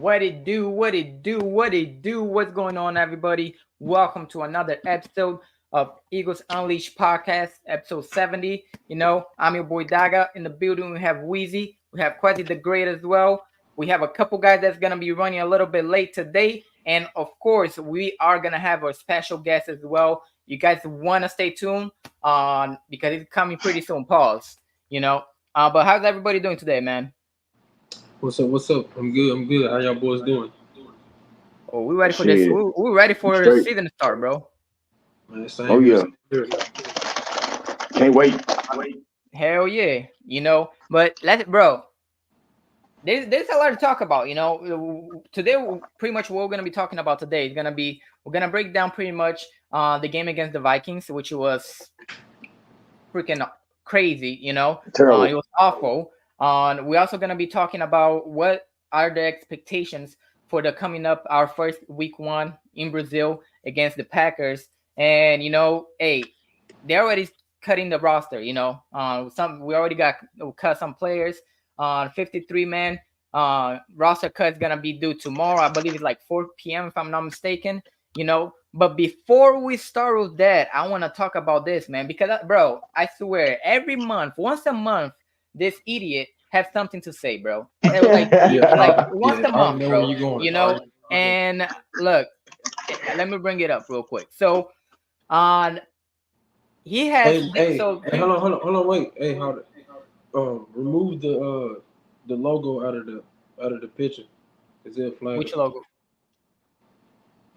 What it do, what it do, what it do, what's going on, everybody? Welcome to another episode of Eagles Unleashed podcast, episode 70. I'm your boy Daga. In the building, we have Weezy. We have Quasi the Great as well. We have a couple guys that's going to be running a little bit late today. And of course, we are going to have a special guest as well. You guys want to stay tuned because it's coming pretty soon. Pause, But how's everybody doing today, man? What's up? I'm good. How y'all boys doing? Oh, we ready for this. We're ready for the season to start, bro. Man, oh yeah. Can't wait. Hell yeah. But bro. There's a lot to talk about, Today, pretty much what we're gonna be talking about today is we're gonna break down pretty much the game against the Vikings, which was freaking crazy, Terrible. It was awful. We're also going to be talking about what are the expectations for the coming up our first week 1 in Brazil against the Packers. And hey, they're already cutting the roster. We already cut some players. 53 man roster cut is gonna be due tomorrow. I believe it's like 4 p.m. if I'm not mistaken. But before we start with that, I want to talk about this, man, because bro, I swear every month, once a month, this idiot has something to say, bro. Like once a month, bro. And look, let me bring it up real quick. So, he has. Hold on, wait. Hey, hold it. Remove the logo out of the picture. Is it flag? Which logo?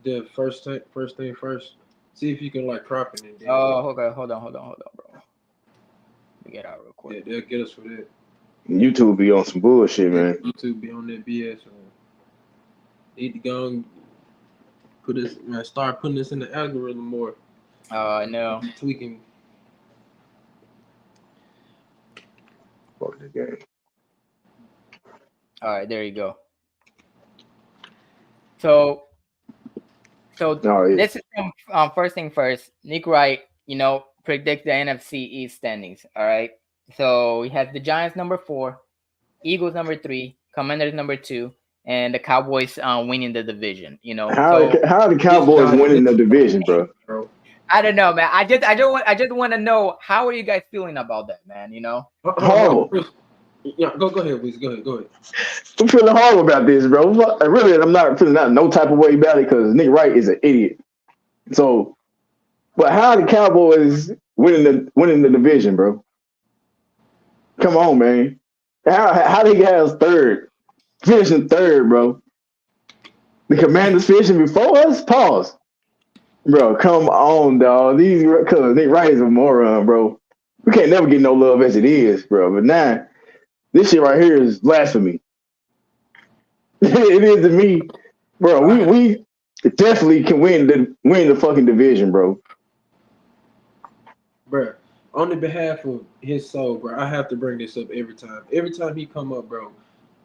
The first thing first. See if you can crop it. Okay. Hold on, bro. Let me get out real quick. Yeah, they'll get us for that. YouTube be on some bullshit, man. YouTube be on that BS, man. Need to go and start putting this in the algorithm more. I know. Tweaking. Fuck the game. All right, there you go. So this is first thing first. Nick Wright, predict the NFC East standings. All right. So he has the Giants number 4, Eagles number 3, Commanders number 2, and the Cowboys winning the division. How are the Cowboys winning the division, bro? I don't know, man. I just want to know, how are you guys feeling about that, man? Horrible. Yeah, go ahead, Wiz. Go ahead. I'm feeling horrible about this, bro. Really, I'm not feeling no type of way about it because Nick Wright is an idiot. So, but how are the Cowboys winning the division, bro? Come on, man. How they guys finishing third, bro? The Commanders finishing before us? Pause. Bro, come on, dog. Because Nick Wright is a moron, bro. We can't never get no love as it is, bro. But now, this shit right here is blasphemy. It is to me, bro. We definitely can win the fucking division, bro. Bro, on the behalf of his soul, bro, I have to bring this up every time. Every time he come up, bro.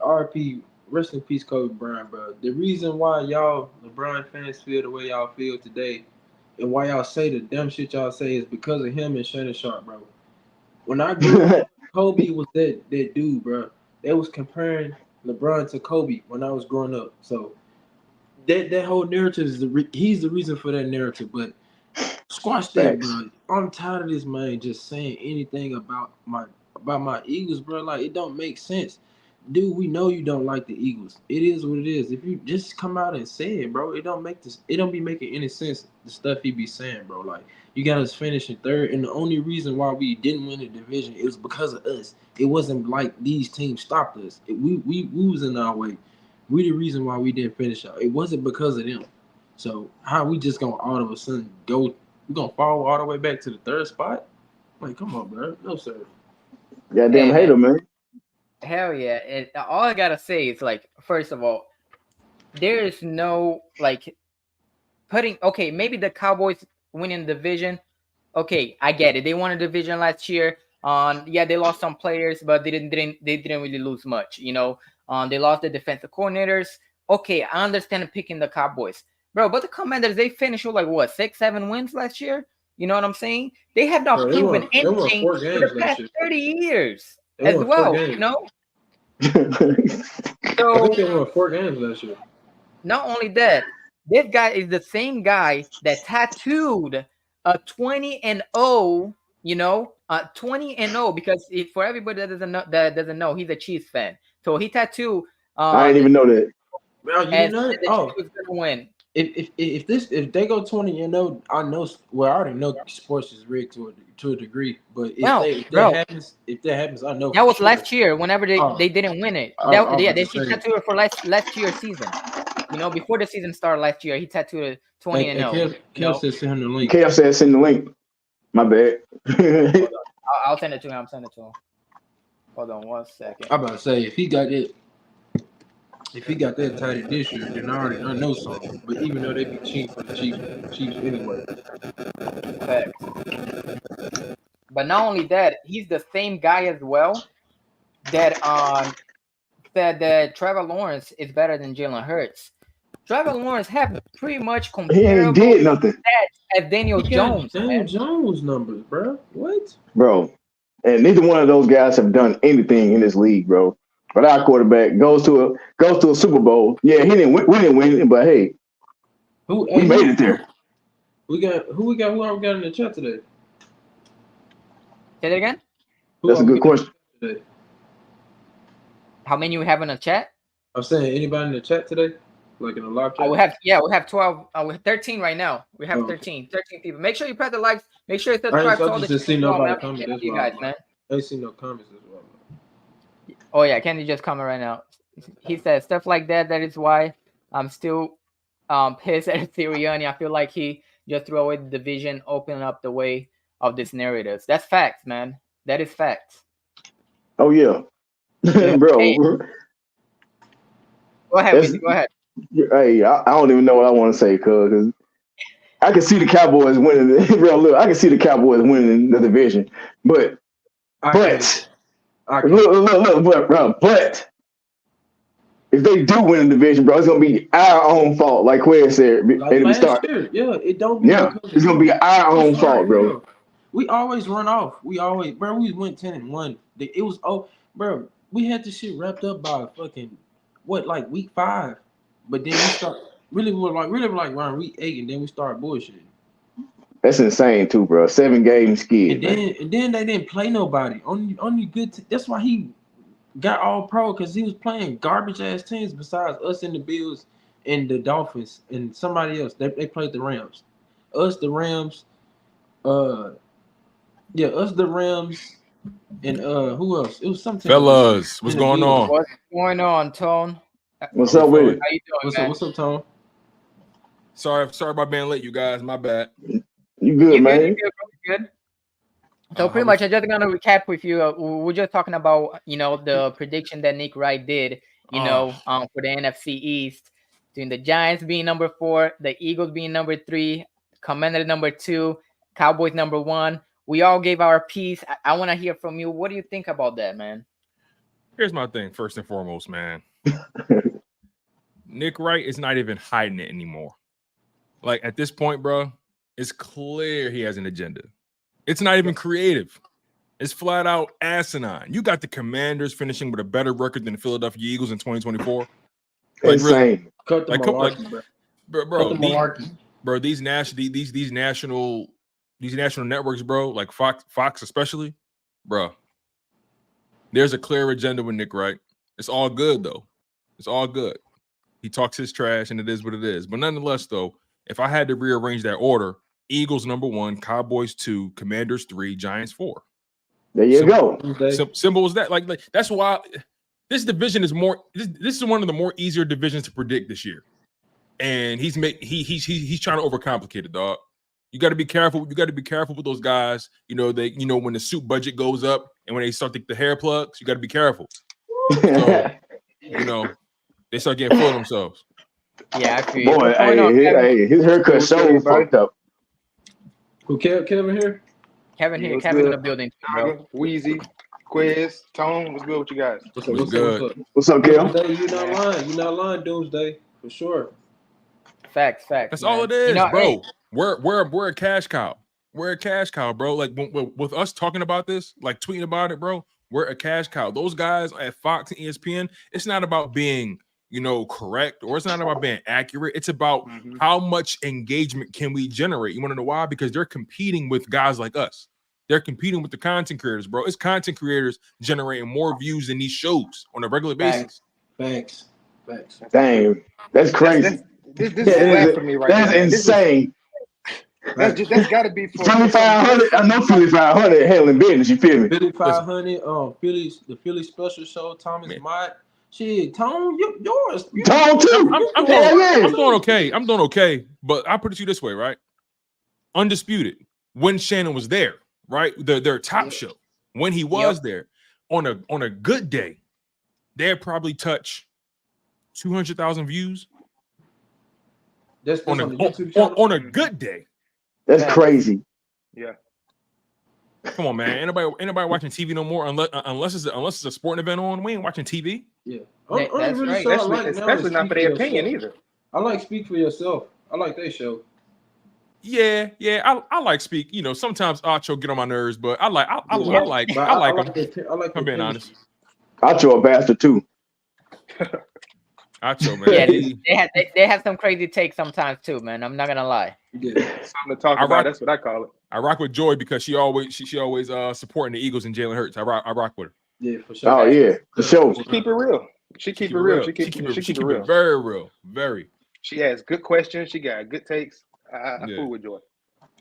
RP, rest in peace, Kobe Bryant, bro. The reason why y'all LeBron fans feel the way y'all feel today, and why y'all say the dumb shit y'all say, is because of him and Shannon Sharp, bro. When I grew up, Kobe was that dude, bro. They was comparing LeBron to Kobe when I was growing up. So that whole narrative he's the reason for that narrative. But squash that, bro. I'm tired of this man just saying anything about my Eagles, bro. It don't make sense. Dude, we know you don't like the Eagles. It is what it is. If you just come out and say it, bro, it don't be making any sense, the stuff he be saying, bro. You got us finishing third, and the only reason why we didn't win the division, it was because of us. It wasn't like these teams stopped us. We was in our way. We the reason why we didn't finish out. It wasn't because of them. So how we just gonna all of a sudden we gonna fall all the way back to the third spot? Come on, bro. No, sir. Goddamn hater, man. Hell yeah. All I gotta say is, first of all, there is no maybe the Cowboys winning the division. Okay, I get it. They won a division last year. They lost some players, but they didn't really lose much. They lost the defensive coordinators. Okay, I understand picking the Cowboys, bro. But the Commanders, they finished with 6, 7 wins last year. You know what I'm saying? They have not proven anything for the past 30 years as well. I So think they won 4 games last year. not only that, this guy is the same guy that tattooed a 20-0. 20-0 because for everybody that doesn't know, he's a Chiefs fan. So he tattooed I didn't the even know that. Bro, you as didn't know the it? Chiefs Oh, was gonna win. if they go 20, I know. Well, I already know sports is rigged to a degree. But Well, if bro, that happens, I know that for was sure. last year. Whenever they Oh, didn't win it, I was yeah, about to he say, tattooed it for last year's season. Before the season started last year, he tattooed a 20 and 0. Kev said send him the link. KF said send the link. My bad. I'll send it to him. I'll send it to him. Hold on 1 second. I'm about to say if he got that tight this year, then I know something. But even though they be cheap for the Chiefs anyway. Facts. But not only that, he's the same guy as well that said that Trevor Lawrence is better than Jalen Hurts. Trevor Lawrence have pretty much He ain't comparable did nothing, stats as Daniel He got Jones. Daniel Man. Jones numbers, bro. What? bro. And neither one of those guys have done anything in this league, bro. But our quarterback goes to a Super Bowl. Yeah, we didn't win it, but hey, we made it there. Who we got in the chat today? Say that again. That's a good question. Today? How many we have in the chat? I'm saying anybody in the chat today? Like in the live chat? We have 12. We have 13 right now. We have 13 people. Make sure you press the likes. Make sure you subscribe to all the just see channels. nobody comment. That's you why guys, man. I ain't seen no comments as well. Oh yeah, Kenny just comment right now. He said stuff like that. That is why I'm still pissed at Sirianni. I feel like he just threw away the division, opening up the way of this narrative. That's facts, man. That is facts. Oh yeah, bro. Hey. Go ahead, Weezy, go ahead. Hey, I don't even know what I want to say, cause I can see the Cowboys winning. Bro, look, I can see the Cowboys winning the division, but if they do win the division, bro, it's gonna be our own fault, like Quay said like at the last start. year. Yeah, it don't be it's gonna be our own fault, bro. We always run off. We went 10-1. It was bro. We had this shit wrapped up by fucking like week 5, but then we start really like around week 8, and then we start bullshitting. That's insane too, bro. 7 games skid. And then they didn't play nobody. Only good. That's why he got all pro, because he was playing garbage ass teams besides us and the Bills and the Dolphins and somebody else. They played the Rams. Us, the Rams. Us, the Rams, and who else? It was something. Fellas, what's going on? What's going on, Tone? What's up with it? How you doing, man? What's up, Tone? Sorry about being late, you guys. My bad. You good, man? You good. So pretty much, I'm just gonna recap with you. We're just talking about the prediction that Nick Wright did. For the NFC East, between the Giants being number 4, the Eagles being number 3, Commanders number 2, Cowboys number 1. We all gave our piece. I want to hear from you. What do you think about that, man? Here's my thing. First and foremost, man. Nick Wright is not even hiding it anymore. Like at this point, bro, it's clear he has an agenda. It's not even creative. It's flat out asinine. You got the Commanders finishing with a better record than the Philadelphia Eagles in 2024. Insane. Cut the malarkey, bro. These national networks, bro, like Fox especially, bro. There's a clear agenda with Nick Wright. It's all good though. It's all good. He talks his trash, and it is what it is. But nonetheless, though, if I had to rearrange that order, Eagles number 1, Cowboys 2, Commanders 3, Giants 4. There you go. Simple as that. Like that's why this division is more. This is one of the more easier divisions to predict this year. And he's trying to overcomplicate it, dog. You got to be careful. You got to be careful with those guys. When the suit budget goes up and when they start the hair plugs, you got to be careful. So, they start getting full of themselves. Yeah, I feel boy. His haircut so fucked up. Who Kevin here? Kevin here. Kevin in the building, bro. Weezy, Quiz, Tone. What's good with you guys? What's good? What's up, Kev? You're not lying. You're not lying, Doomsday, for sure. Facts. That's all it is, bro. We're a cash cow. We're a cash cow, bro. Like with us talking about this, like tweeting about it, bro. We're a cash cow. Those guys at Fox and ESPN, it's not about being, correct, or it's not about being accurate. It's about how much engagement can we generate. You want to know why? Because they're competing with guys like us. They're competing with the content creators, bro. It's content creators generating more views than these shows on a regular basis. Thanks. Damn, that's crazy. This is blasphemy right now. That's insane. That's got to be for 5,500. I know 5,500 handling business. You feel me? 5,500. The Philly special show. Thomas Mott. Shit, Tone, yours. Tone too. I'm doing okay. I'm doing okay. But I put it to you this way, right? Undisputed. When Shannon was there, right? Their top show. When he was there, on a good day, they'd probably touch 200,000 views. That's on a good day. That's crazy. Yeah. Come on, man. Anybody watching TV no more unless it's a sporting event on? We ain't watching TV. Yeah. That's right. Especially not for their opinion either. I like Speak for Yourself. I like that show. Yeah. I like Speak. Sometimes Acho get on my nerves, but I like him. I'm being honest. Acho a bastard too. Acho, man. Yeah, they have some crazy takes sometimes too, man. I'm not gonna lie. Yeah, something to talk about. That's what I call it. I rock with Joy because she always supporting the Eagles and Jalen Hurts. I rock with her. Yeah, for sure. Oh yeah, for sure. She keep it real. She keep it real. She keep it real. Very real. Very. She has good questions. She got good takes. I fool with Joy.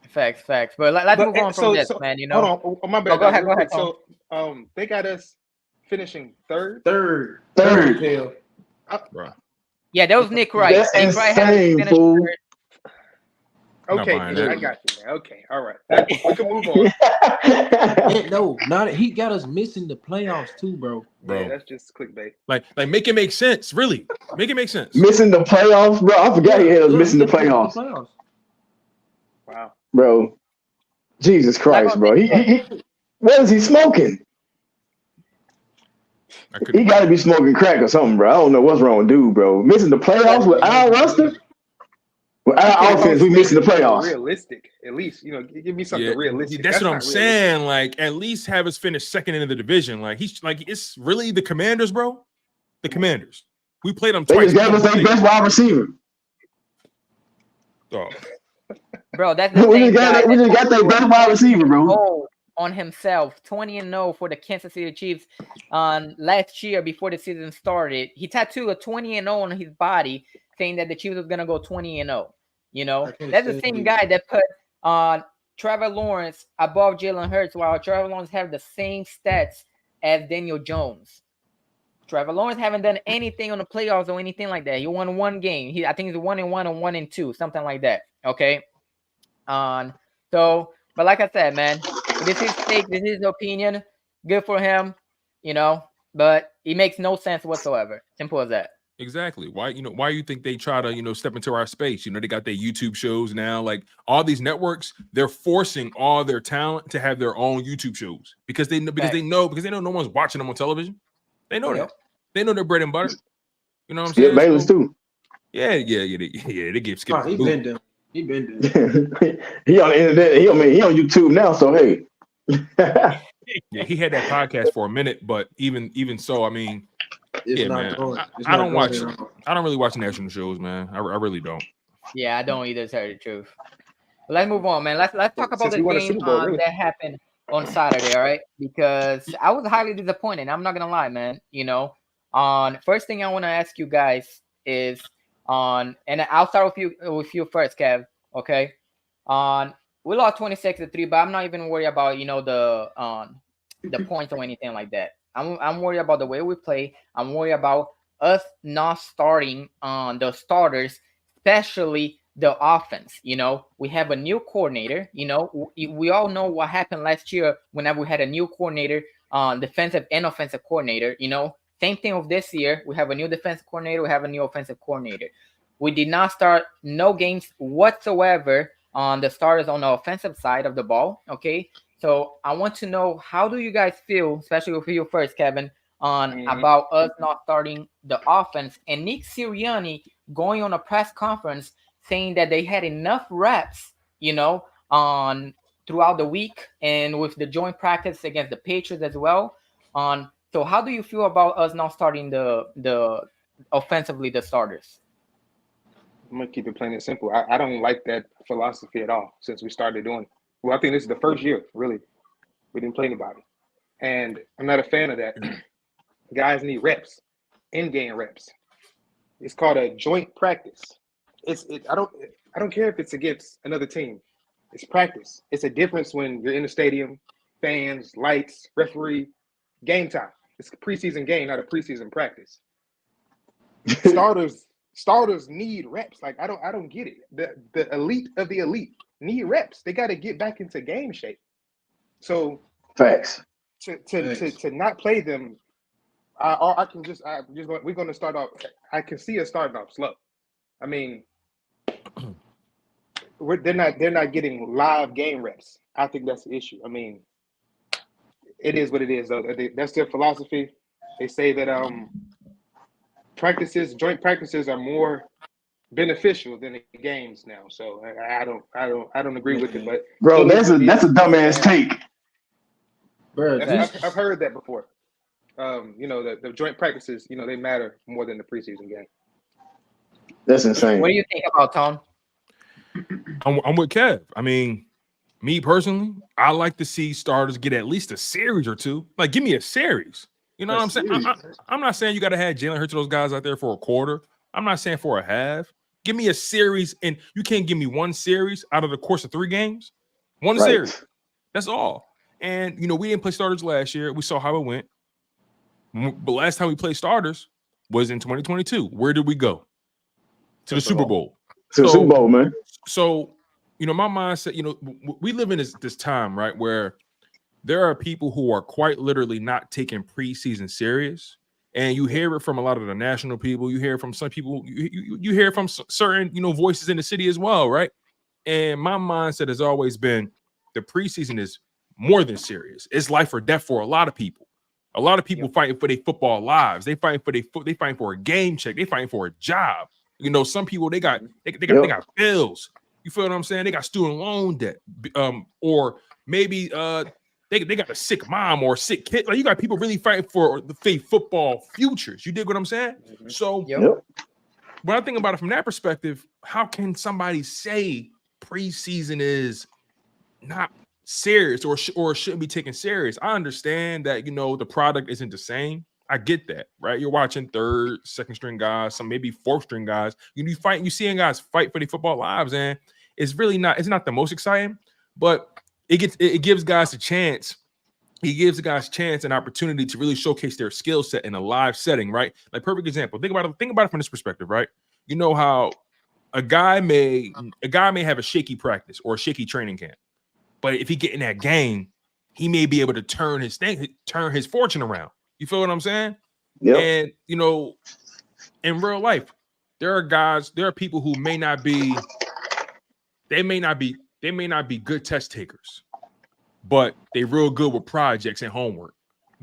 Facts. But let's move on from this, man. Hold on. Oh, my bad. Go ahead. So they got us finishing third. Yeah, that was Nick Wright. That's Nick Wright insane, fool. Okay, I got you, man. Okay, all right. We can move on. He got us missing the playoffs too, bro. Yeah, that's just clickbait. Like make it make sense, really. Make it make sense. Missing the playoffs, bro. I forgot he had us missing the playoffs. Wow, bro. Jesus Christ, bro. He what is he smoking? He got to be smoking crack or something, bro. I don't know what's wrong with dude, bro. Missing the playoffs with our roster? With our offense, we missing the playoffs. Realistic, at least. Give me something realistic. That's what I'm saying. Like, at least have us finish second in the division. Like, it's really the Commanders, bro. The Commanders. We played them twice. They just gave us their best wide receiver. Oh. Bro, that's we just got their best wide receiver, bro. On himself, 20-0 for the Kansas City Chiefs last year before the season started. He tattooed a 20-0 on his body, saying that the Chiefs was gonna go 20-0. That's the same guy that put Trevor Lawrence above Jalen Hurts, while Trevor Lawrence have the same stats as Daniel Jones. Trevor Lawrence haven't done anything on the playoffs or anything like that. He won one game. I think he's 1-1 or 1-2, something like that. Okay. But like I said, man, this is fake. This is opinion. Good for him, but it makes no sense whatsoever. Simple as that. Exactly. Why you think they try to, step into our space? They got their YouTube shows now. Like all these networks, they're forcing all their talent to have their own YouTube shows because they know no one's watching them on television. They know that. They know their bread and butter. You know what I'm saying? Yeah, Bayless too. Yeah. They give Skip. He been there. He on the internet. He on YouTube now. So hey. Yeah, he had that podcast for a minute, but even so, I mean, man. I don't watch. I don't really watch national shows, man. I really don't. Yeah, I don't either. To tell you the truth. But let's move on, man. Let's talk about the game that happened on Saturday. All right, because I was highly disappointed. I'm not gonna lie, man. First thing I want to ask you guys is and I'll start with you first, Kev. Okay. We lost 26-3, but I'm not even worried about the points or anything like that. I'm worried about the way we play. I'm worried about us not starting on the starters, especially the offense. We have a new coordinator. We all know what happened last year whenever we had a new coordinator, defensive and offensive coordinator. Same thing with this year. We have a new defensive coordinator. We have a new offensive coordinator. We did not start no games whatsoever on the starters on the offensive side of the ball. Okay. So I want to know, how do you guys feel, especially with you first, Kevin, about us not starting the offense and Nick Sirianni going on a press conference saying that they had enough reps, throughout the week and with the joint practice against the Patriots as well. on. So how do you feel about us now starting the offensively the starters? I'm gonna keep it plain and simple. I don't like that philosophy at all since we started doing it. Well, I think this is the first year, really. We didn't play anybody. And I'm not a fan of that. Guys need reps, in-game reps. It's called a joint practice. I don't care if it's against another team. It's practice. It's a difference when you're in the stadium, fans, lights, referee, game time. It's a preseason game, not a preseason practice. Starters need reps. Like I don't get it. The elite of the elite need reps. They got to get back into game shape. So Facts. To not play them, we're going to start off. I can see us starting off slow. I mean, they're not getting live game reps. I think that's the issue. I mean, it is what it is though. That's their philosophy. They say that joint practices are more beneficial than the games now. So I don't agree with it. But bro, that's a dumbass take. Bro, I've heard that before. The joint practices, they matter more than the preseason game. That's insane. What do you think about Tom? I'm with Kev. I mean, me personally, I like to see starters get at least a series or two. Like, give me a series. You know what I'm saying? I'm not saying you got to have Jalen Hurts, those guys out there for a quarter. I'm not saying for a half. Give me a series, and you can't give me one series out of the course of 3 games. One series. That's all. And, we didn't play starters last year. We saw how it went. But last time we played starters was in 2022. Where did we go? To the Super Bowl. To the Super Bowl, man. So, my mindset, we live in this time, right, where there are people who are quite literally not taking preseason serious. And you hear it from a lot of the national people. You hear it from some people. You hear it from certain, voices in the city as well, right? And my mindset has always been the preseason is more than serious. It's life or death for a lot of people. A lot of people fighting for their football lives. They fighting for a game check. They fighting for a job. Some people they got bills. You feel what I'm saying? They got student loan debt, or maybe they got a sick mom or a sick kid. Like, you got people really fighting for the fake football futures. You dig what I'm saying? Mm-hmm. So when I think about it from that perspective, how can somebody say preseason is not serious or shouldn't be taken serious? I understand that the product isn't the same. I get that, right? You're watching 3rd, 2nd string guys, some maybe 4th string guys. You seeing guys fight for their football lives, and it's really not. It's not the most exciting, but it gives guys a chance. He gives the guys a chance and opportunity to really showcase their skill set in a live setting, right? Like, perfect example. Think about it from this perspective, right? You know how a guy may have a shaky practice or a shaky training camp, but if he get in that game, he may be able to turn his fortune around. You feel what I'm saying? Yeah. And in real life, there are people who may not be good test takers, but they real good with projects and homework.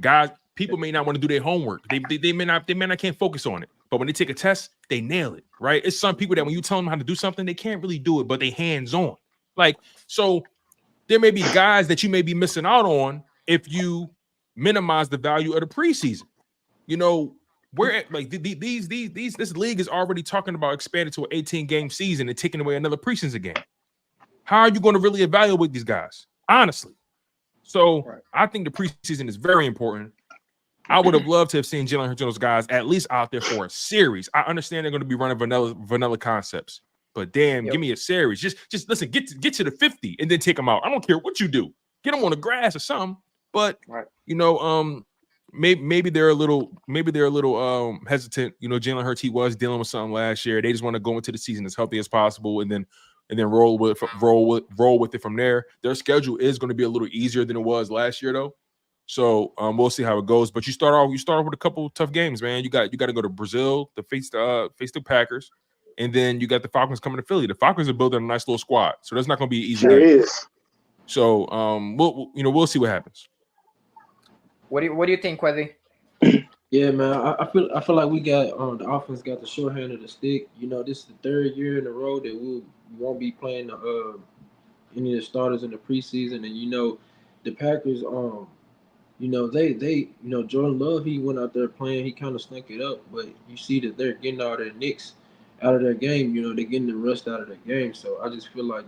Guys, people may not want to do their homework. They may not can't focus on it. But when they take a test, they nail it, right? It's some people that when you tell them how to do something, they can't really do it, but they hands on. Like, so there may be guys that you may be missing out on if you minimize the value of the preseason. Where like this league is already talking about expanding to an 18-game season and taking away another preseason game. How are you going to really evaluate these guys? Honestly. So I think the preseason is very important. I would have loved to have seen Jalen Hurts and those guys at least out there for a series. I understand they're going to be running vanilla concepts, but damn, give me a series. Just listen, get to the 50 and then take them out. I don't care what you do. Get them on the grass or something. But maybe they're a little hesitant. Jalen Hurts, he was dealing with something last year. They just want to go into the season as healthy as possible and then roll with it from there. Their schedule is going to be a little easier than it was last year, though. So we'll see how it goes. But you start off with a couple of tough games, man. You got to go to Brazil to face the Packers, and then you got the Falcons coming to Philly. The Falcons are building a nice little squad, so that's not going to be an easy game. Is. So we'll see what happens. What do you think, Quezzy? Yeah, man. I feel like we got the offense got the short hand of the stick. This is the 3rd year in a row that we won't be playing any of the starters in the preseason, and the Packers Jordan Love, he went out there playing, he kind of snuck it up, but you see that they're getting all their nicks out of their game. They're getting the rust out of their game. So I just feel like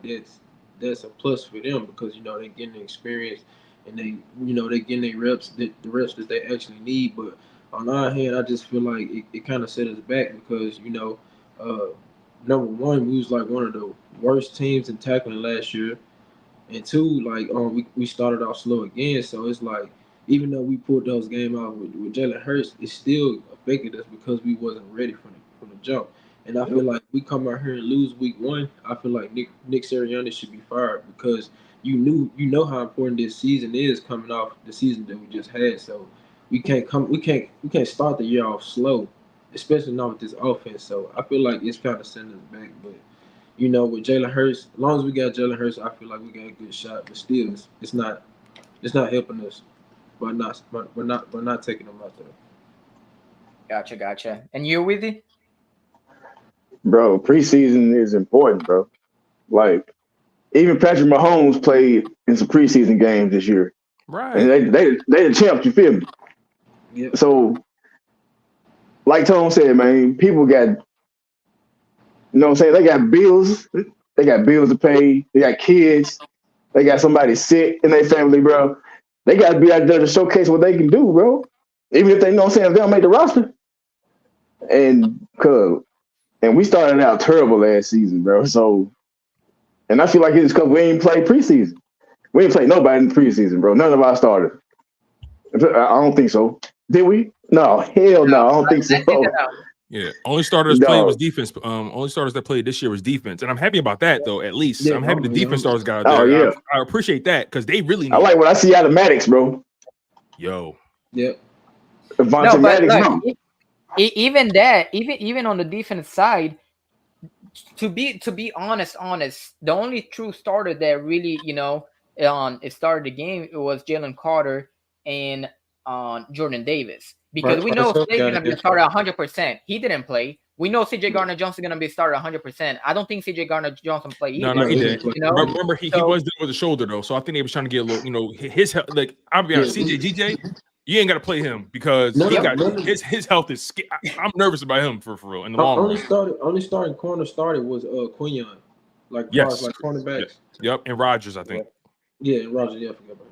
that's a plus for them because they're getting the experience and they're getting their reps, the reps that they actually need. But on the other hand, I just feel like it kind of set us back because uh, number one, we was like one of the worst teams in tackling last year. And two, like we started off slow again, so it's like even though we pulled those game out with Jalen Hurts, it still affected us because we wasn't ready from the jump. And I feel like we come out here and lose week one. I feel like Nick Sirianni should be fired because you know how important this season is coming off the season that we just had. So we can't start the year off slow, especially not with this offense. So I feel like it's kind of sending us back, but with Jalen Hurts, as long as we got Jalen Hurts, I feel like we got a good shot. But still, it's not helping us by not taking them out there. Gotcha. And you, Weezy? Bro, preseason is important, bro. Like even Patrick Mahomes played in some preseason games this year, Right? and they the champs. You feel me? Yeah. So, like Tone said, man, people got what I'm saying? They got bills. They got bills to pay. They got kids. They got somebody sick in their family, bro. They got to be out there to showcase what they can do, bro. Even if they know what I'm saying, if they don't make the roster. And we started out terrible last season, bro. So, and I feel like it's because we ain't played preseason. We ain't played nobody in the preseason, bro. None of our starters. I don't think so. Did we? No, hell no. I don't think so. Yeah, only starters played was defense. Only starters that played this year was defense, and I'm happy about that though. At least I'm happy the defense starters got out there. Yeah. I appreciate that because they really. I like what I see out of Maddox, bro. Yo. Yep. Avonte Maddox, bro. Even that, even on the defense side, to be honest, the only true starter that really it started the game, it was Jalen Carter and Jordan Davis, because we know Slay's gonna be started 100%. He didn't play. We know CJ Gardner Johnson gonna be started 100%. I don't think CJ Gardner Johnson played either. No, he did. Remember, he was dealing with the shoulder though, so I think they was trying to get a little, his health. Like I'll be honest, CJ, you ain't got to play him because his health is. I'm nervous about him for real in the long run. Only starting corner started was Quinion, like cornerbacks. Yep, and Rodgers, I think. Yeah, and Rodgers. Yeah, I forgot about that.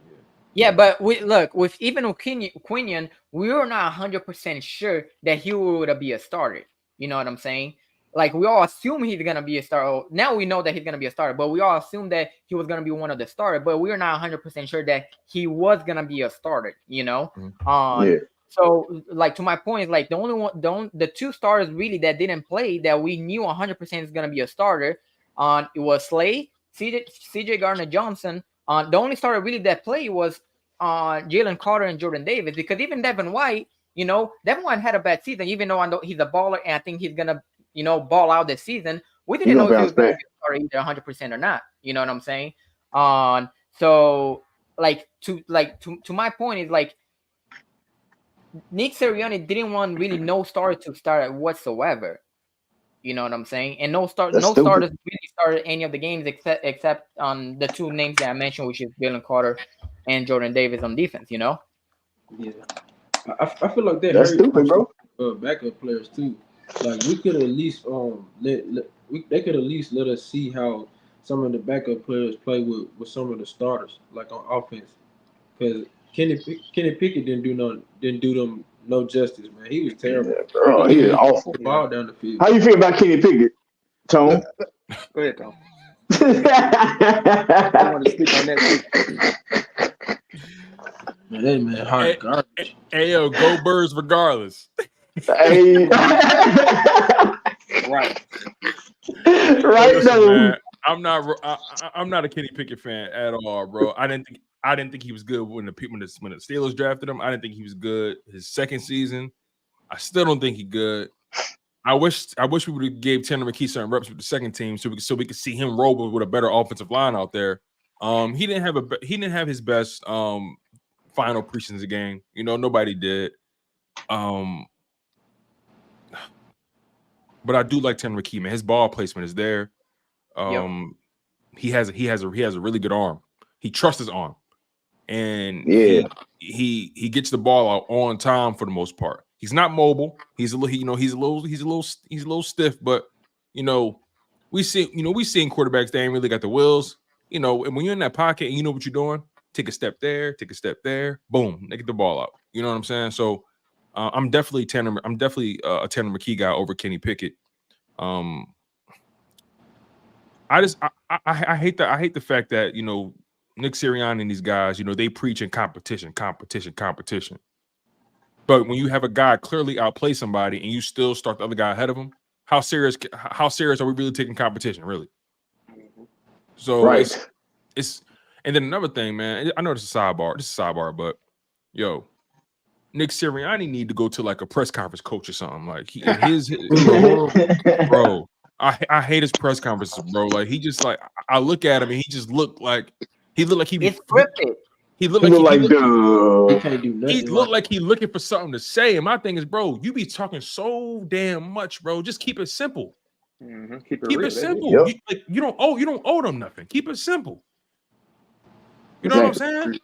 Yeah, but with Quinion, we were not 100% sure that he would be a starter. You know what I'm saying? Like we all assume he's gonna be a starter. Now we know that he's gonna be a starter, but we all assume that he was gonna be one of the starters. But we are not 100% sure that he was gonna be a starter. So like to my point, like the two starters really that didn't play that we knew 100% is gonna be a starter. It was Slay, CJ Gardner Johnson. The only starter really that played was Jalen Carter and Jordan Davis, because even Devin White, Devin White had a bad season, even though I know he's a baller and I think he's gonna ball out this season. We didn't know if he was going to be a starter either 100% or not. You know what I'm saying? So to my point is like Nick Sirianni didn't want really no starter to start whatsoever. You know what I'm saying? And no starters really started any of the games except on the two names that I mentioned, which is Jalen Carter and Jordan Davis on defense. Yeah, I feel like that's stupid, bro. Backup players too. Like we could at least they could at least let us see how some of the backup players play with some of the starters, like on offense. Because Kenny Pickett didn't do them no justice, man. He was terrible. Yeah, bro, he is awful. Ball down the field. How you feel about Kenny Pickett, Tone? Go ahead, Tom. I want to speak on that too. Man, hard garbage. Hey, yo, go Birds regardless. Hey. Right. Listen, man, I'm not a Kenny Pickett fan at all, bro. I didn't think he was good when the Steelers drafted him. I didn't think he was good his second season. I still don't think he's good. I wish we would have gave Tanner McKee certain reps with the second team so we could see him roll with a better offensive line out there. He didn't have his best final preseason game. Nobody did. But I do like Tanner McKee, man. His ball placement is there. He has a really good arm. He trusts his arm, and he gets the ball out on time for the most part. He's not mobile. He's a little stiff, but we seen quarterbacks that ain't really got the wheels. And when you're in that pocket and you know what you're doing, take a step there, boom, they get the ball out. You know what I'm saying? So I'm definitely a Tanner McKee guy over Kenny Pickett. I hate the fact that Nick Sirianni and these guys, they preach in competition. But when you have a guy clearly outplay somebody and you still start the other guy ahead of him, how serious are we really taking competition, really? So right. it's and then another thing, man. I know this is a sidebar, but Nick Sirianni need to go to like a press conference coach or something. Like bro. I hate his press conferences, bro. Like he just like I look at him and he just looked like he It's scripted. He looked like he looking for something to say. And my thing is, bro, you be talking so damn much, bro. Just keep it simple. Mm-hmm. Keep it simple. Yep. You don't owe them nothing. Keep it simple. You know what I'm saying?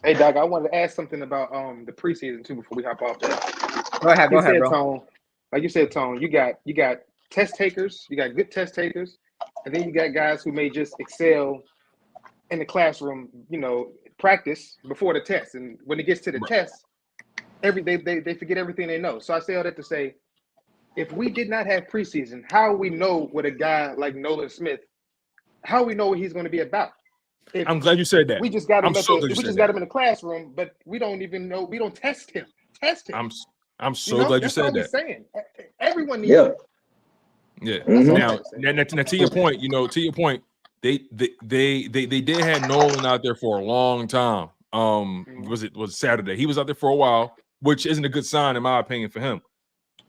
Hey, Doc, I wanted to ask something about the preseason too before we hop off that. Go ahead, bro. Tone, like you said, Tone, you got test takers, you got good test takers, and then you got guys who may just excel in the classroom, practice before the test, and when it gets to the test, they forget everything they know. So I say all that to say, if we did not have preseason, how we know what a guy like Nolan Smith, how we know what he's going to be about? I'm glad you said that. We just got him. Got him in the classroom, but we don't even know. We don't test him. I'm so glad you said that. Saying. Everyone needs. Yeah. Now to your point, they did have Nolan out there for a long time. Was it Saturday? He was out there for a while, which isn't a good sign in my opinion for him.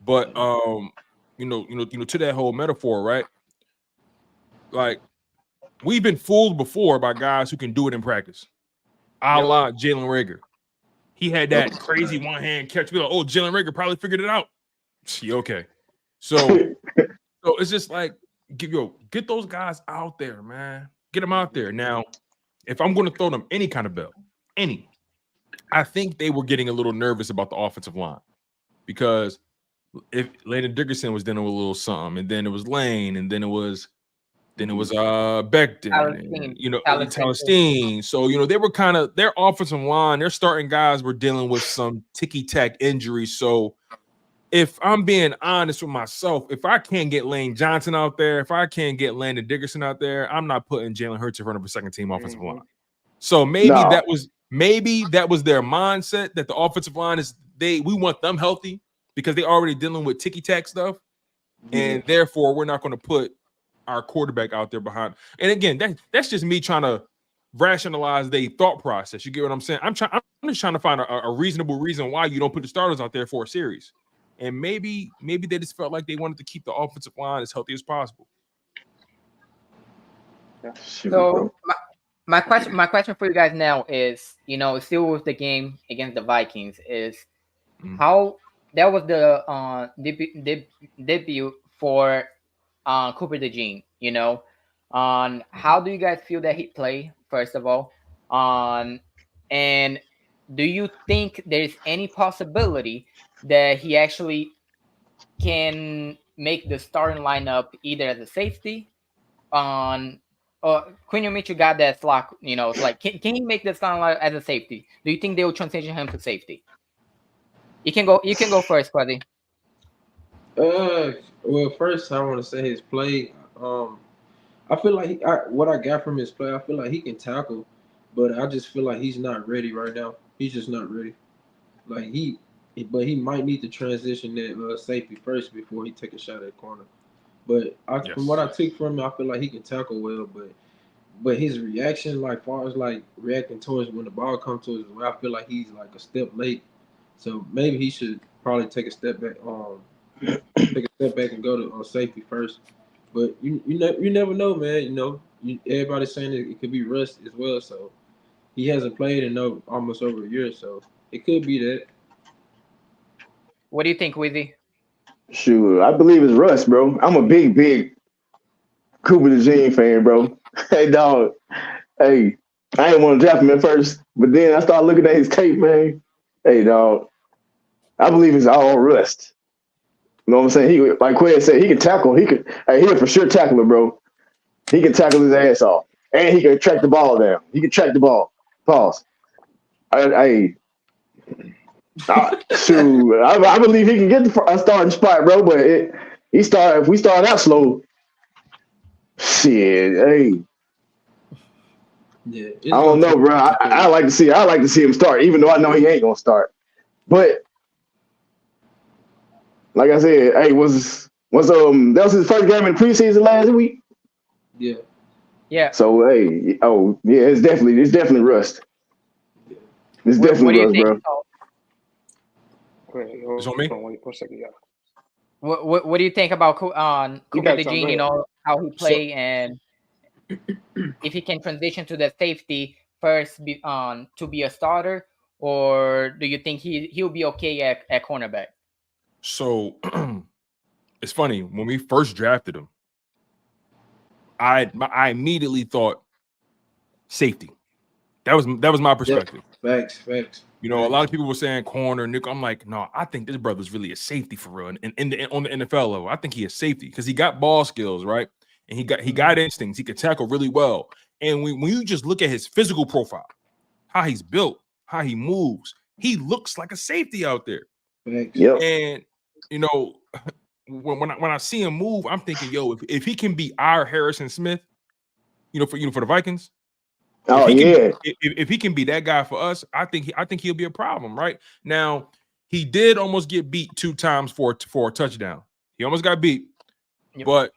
But to that whole metaphor, right? Like we've been fooled before by guys who can do it in practice. A la Jalen Reagor. He had that crazy one-hand catch. We're like, oh, Jalen Reagor probably figured it out. Okay. So it's just like, get those guys out there, man. Get them out there. Now, if I'm going to throw them any kind of bell, I think they were getting a little nervous about the offensive line because if Landon Dickerson was dealing with a little something, and then it was Lane, and then it was Becton, Talistine. So they were kind of their offensive line, their starting guys were dealing with some ticky-tack injuries. So if I'm being honest with myself, if I can't get Lane Johnson out there, if I can't get Landon Dickerson out there, I'm not putting Jalen Hurts in front of a second-team offensive line. So maybe that was their mindset that the offensive line is we want them healthy because they're already dealing with ticky-tack stuff, and therefore we're not going to put our quarterback out there behind. And again, that's just me trying to rationalize their thought process. You get what I'm saying? I'm just trying to find a reasonable reason why you don't put the starters out there for a series. And maybe they just felt like they wanted to keep the offensive line as healthy as possible. So my question for you guys now is, still with the game against the Vikings, is how that was the debut for Cooper DeJean, on how do you guys feel that he played, first of all, and do you think there's any possibility that he actually can make the starting lineup either as a safety or Quinn Mitchell got that slot, it's like can he make the starting lineup as a safety? Do you think they will transition him to safety? You can go first, buddy. Well, first I want to say his play. I feel like what I got from his play, I feel like he can tackle, but I just feel like he's not ready right now. He's just not ready. Like but he might need to transition that safety first before he take a shot at corner. But from what I took from him, I feel like he can tackle well, but his reaction, like far as like reacting towards when the ball comes to his way, I feel like he's like a step late. So maybe he should probably take a step back. And go to safety first. But you never know, man. Everybody's saying it could be rust as well. So he hasn't played in almost over a year, so it could be that. What do you think, Weezy? Sure, I believe it's rust, bro. I'm a big Cooper DeJean fan, bro. Hey, dog. Hey, I didn't want to draft him at first, but then I started looking at his tape, man. Hey, dog, I believe it's all rust. You know what I'm saying? He, like Quinn said, he can tackle. He a for sure tackler, bro. He can tackle his ass off, and he can track the ball down. He can track the ball. Pause. Shoot, I believe he can get a starting spot, bro. But if we start out slow, shit, hey. Yeah, I don't know, bro. I like to see him start, even though I know he ain't gonna start. But like I said, hey, was that was his first game in the preseason last week? Yeah. Yeah. So hey, oh yeah, it's definitely rust. It's definitely rust, bro. Wait, It's on me. 1 second, yeah. What do you think about Cooper DeJean? You know how he play and if he can transition to the safety first to be a starter, or do you think he'll be okay at cornerback? So it's funny, when we first drafted him, I immediately thought safety. That was my perspective. Facts. You know, a lot of people were saying corner, Nick. I'm like, no, I think this brother's really a safety for real. And on the NFL level, I think he is safety because he got ball skills, right? And he got instincts. He can tackle really well. And when you just look at his physical profile, how he's built, how he moves, he looks like a safety out there. Yep. And you know, when I see him move, I'm thinking, yo, if he can be our Harrison Smith, for the Vikings. Oh if he can be that guy for us, I think he'll be a problem. Right now, he did almost get beat 2 times for a touchdown. He almost got beat, but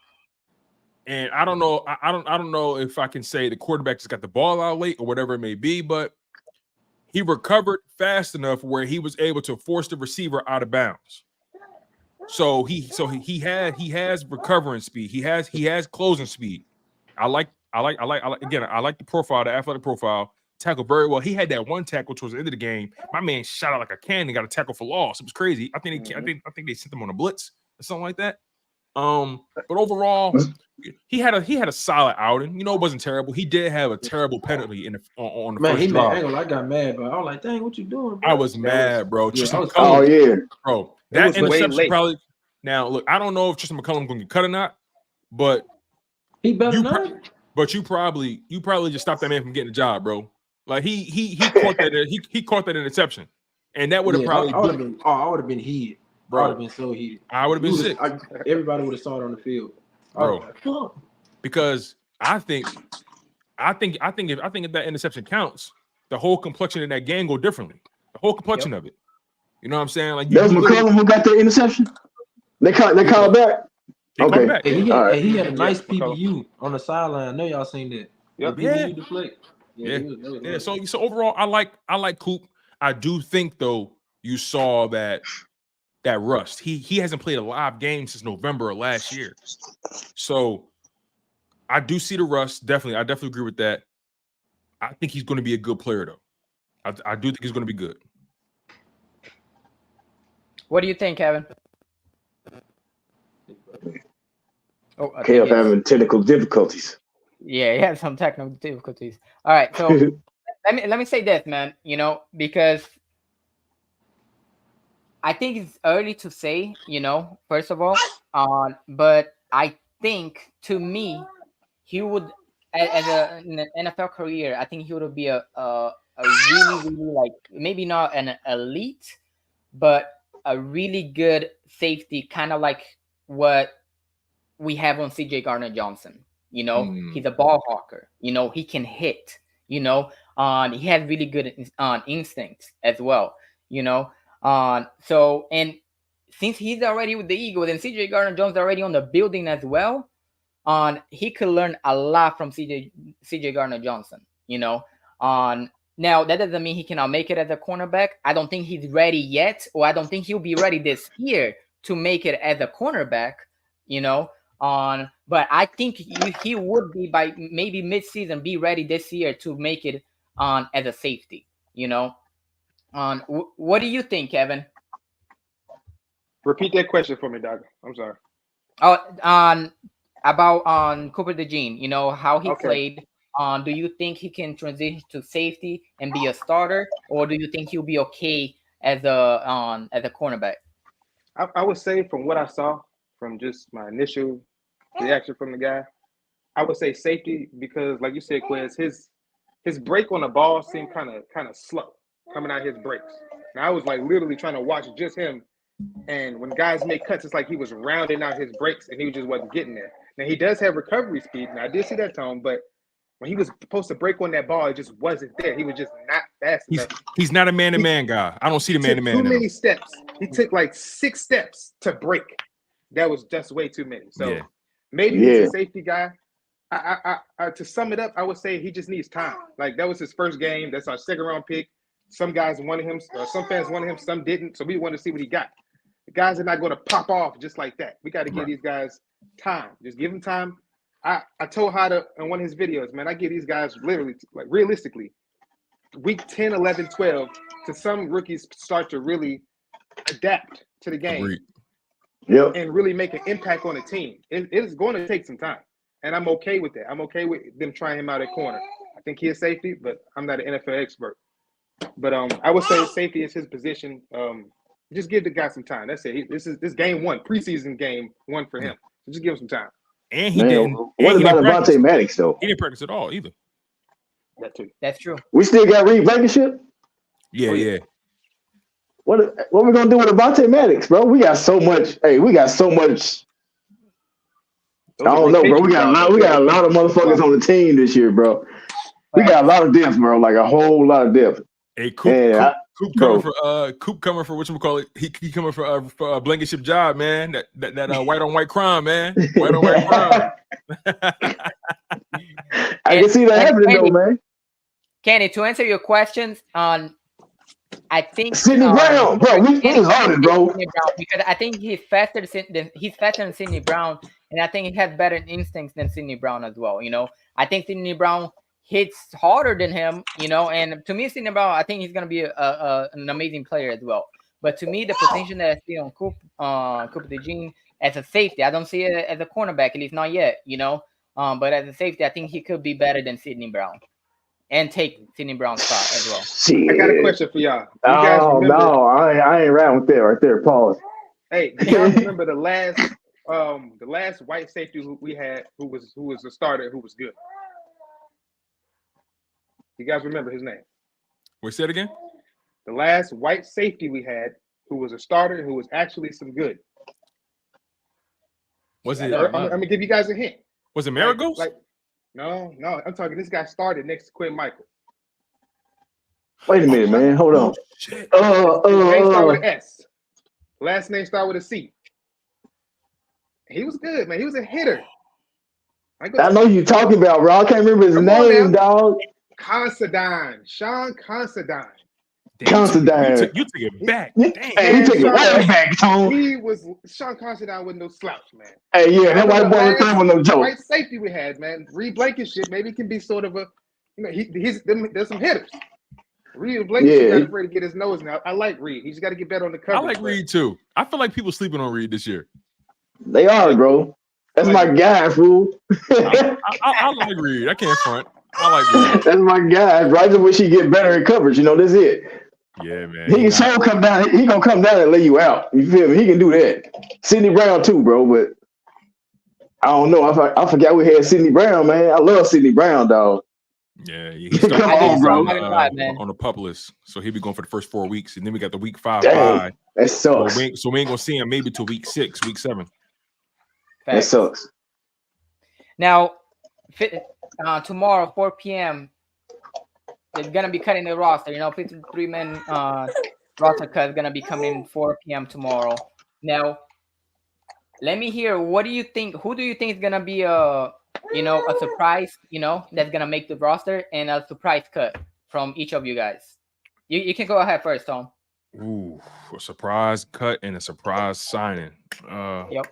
I don't know. I don't know if I can say the quarterback just got the ball out late or whatever it may be, but he recovered fast enough where he was able to force the receiver out of bounds. So he has recovering speed. He has closing speed. I like the profile, the athletic profile. Tackle very well. He had that one tackle towards the end of the game. My man shot out like a cannon, got a tackle for loss. It was crazy. I think they sent him on a blitz or something like that. But overall, he had a solid outing. You know, it wasn't terrible. He did have a terrible penalty on the first drive. I got mad, but I was like, dang, what you doing, bro? I was mad, bro. Yeah, Bro. That interception probably. Now, look, I don't know if Tristan McCullum's going to get cut or not, but he better not. But you probably just stopped that man from getting a job, bro. Like he caught that he caught that interception, and that would have probably. I would have been heated. Bro, I would have been so heated. I would have been sick. Everybody would have saw it on the field, bro. Because I think if that interception counts, the whole complexion of that game go differently. The whole complexion of it. You know what I'm saying? Like that was McCullum who got the interception. They called back. Okay. Back. And he had a nice PBU on the sideline. I know y'all seen that. Yep. PBU deflect. Yeah. So overall, I like Coop. I do think though you saw that rust. He hasn't played a live game since November of last year. So I do see the rust. Definitely, I definitely agree with that. I think he's going to be a good player though. I do think he's going to be good. What do you think, Kevin? Kev having technical difficulties. Yeah, he had some technical difficulties. All right, so let me say this, man. You know, because I think it's early to say. You know, first of all, but I think to me, he would in an NFL career. I think he would be a really like maybe not an elite, but a really good safety, kind of like what we have on CJ Gardner-Johnson. You know, he's a ball hawker. You know, he can hit. You know, he has really good instincts as well. You know, so and since he's already with the Eagles and CJ Gardner-Johnson already on the building as well, he could learn a lot from CJ Gardner-Johnson. You know, now that doesn't mean he cannot make it as a cornerback. I don't think he's ready yet, or I don't think he'll be ready this year to make it as a cornerback. You know, but I think he would be by maybe mid-season be ready this year to make it as a safety. You know, what do you think, Kevin? Repeat that question for me, Doc. I'm sorry. Oh, about Cooper DeJean. You know how he played Do you think he can transition to safety and be a starter, or do you think he'll be okay as a cornerback? I would say from what I saw, from just my initial reaction from the guy, I would say safety because, like you said, Quez, his break on the ball seemed kind of slow coming out his breaks. And I was like literally trying to watch just him. And when guys make cuts, it's like he was rounding out his breaks and he just wasn't getting there. Now he does have recovery speed, and I did see that, Tone, but when he was supposed to break on that ball, it just wasn't there. He was just not fast enough. He's not a man-to-man guy. I don't see the man-to-man. Too many steps. He took like 6 steps to break. That was just way too many. So maybe he's a safety guy. I to sum it up, I would say he just needs time. Like that was his first game. That's our second round pick. Some guys wanted him, some fans wanted him, some didn't. So we want to see what he got. The guys are not going to pop off just like that. We got to give these guys time. Just give them time. I told Hada in one of his videos, man, I give these guys literally, like realistically, week 10, 11, 12, to some rookies start to really adapt to the game and really make an impact on the team. It is going to take some time. And I'm okay with that. I'm okay with them trying him out at corner. I think he is safety, but I'm not an NFL expert. But I would say safety is his position. Just give the guy some time. That's it. This game 1, preseason game 1 for him. So just give him some time. And he didn't. What about Avonte Maddox though? He didn't practice at all either. That too. That's true. We still got Reed Blankenship. Yeah. What we gonna do with Avonte Maddox, bro? We got so much. Hey, we got so much. I don't know, bro. We got a lot of motherfuckers on the team this year, bro. We got a lot of depth, bro. Like a whole lot of depth. Hey, Coop coming for whatchamacallit. He coming for a Blankenship job, man. That white on white crime, man. White on white crime. I can see that happening though, man. Kenny, to answer your questions on, I think Sidney Brown, bro. We loaded, bro. Because I think he's faster than Sidney Brown, and I think he has better instincts than Sidney Brown as well. You know, I think Sidney Brown hits harder than him, you know, and to me, Sidney Brown, I think he's gonna be an amazing player as well. But to me, the potential that I see on Cooper DeJean as a safety, I don't see it as a cornerback, at least not yet, you know. But as a safety, I think he could be better than Sidney Brown and take Sidney Brown's spot as well. Shit. I got a question for y'all. No, I ain't around with that right there. Pause. Hey, do y'all remember the last white safety who we had, who was a starter, who was good? You guys remember his name? What's that again? The last white safety we had, who was a starter, who was actually some good. Was it? I'm gonna give you guys a hint. Was it Marigos? No. I'm talking. This guy started next to Quinn Michael. Wait a minute, man. Hold on. Name start with an S. Last name start with a C. He was good, man. He was a hitter. I know you talking about, bro. I can't remember his name, dog. Considine. Sean Considine. Considine. You took it back. Hey, he took it right back, Tone. Sean Considine with no slouch, man. Hey, yeah, that white boy was with no joke. White safety we had, man. Reed Blankenship, maybe he can be sort of a, you know, there's some hitters. Reed Blankenship not afraid to get his nose now. I like Reed. He's got to get better on the cover. I like Reed too. I feel like people sleeping on Reed this year. They are, bro. That's my guy, fool. I like Reed. I can't front. I like Reed. That's my guy. Bro. I just wish he get better in coverage. You know, that's it. Yeah, man. He can come down. He gonna come down and lay you out. You feel me? He can do that. Sidney Brown too, bro. But I don't know. I forgot we had Sidney Brown, man. I love Sidney Brown, dog. Yeah, he started on the pup list, so he'll be going for the first 4 weeks, and then we got the week 5 bye. That sucks. So we ain't gonna see him maybe till week 6, week 7. That sucks. Now, tomorrow, 4 p.m., they're gonna be cutting the roster. You know, 53-man roster cut is gonna be coming in 4 p.m. tomorrow. Now, let me hear. What do you think? Who do you think is gonna be a surprise? You know, that's gonna make the roster and a surprise cut from each of you guys. You can go ahead first, Tom. Ooh, a surprise cut and a surprise signing. Yep.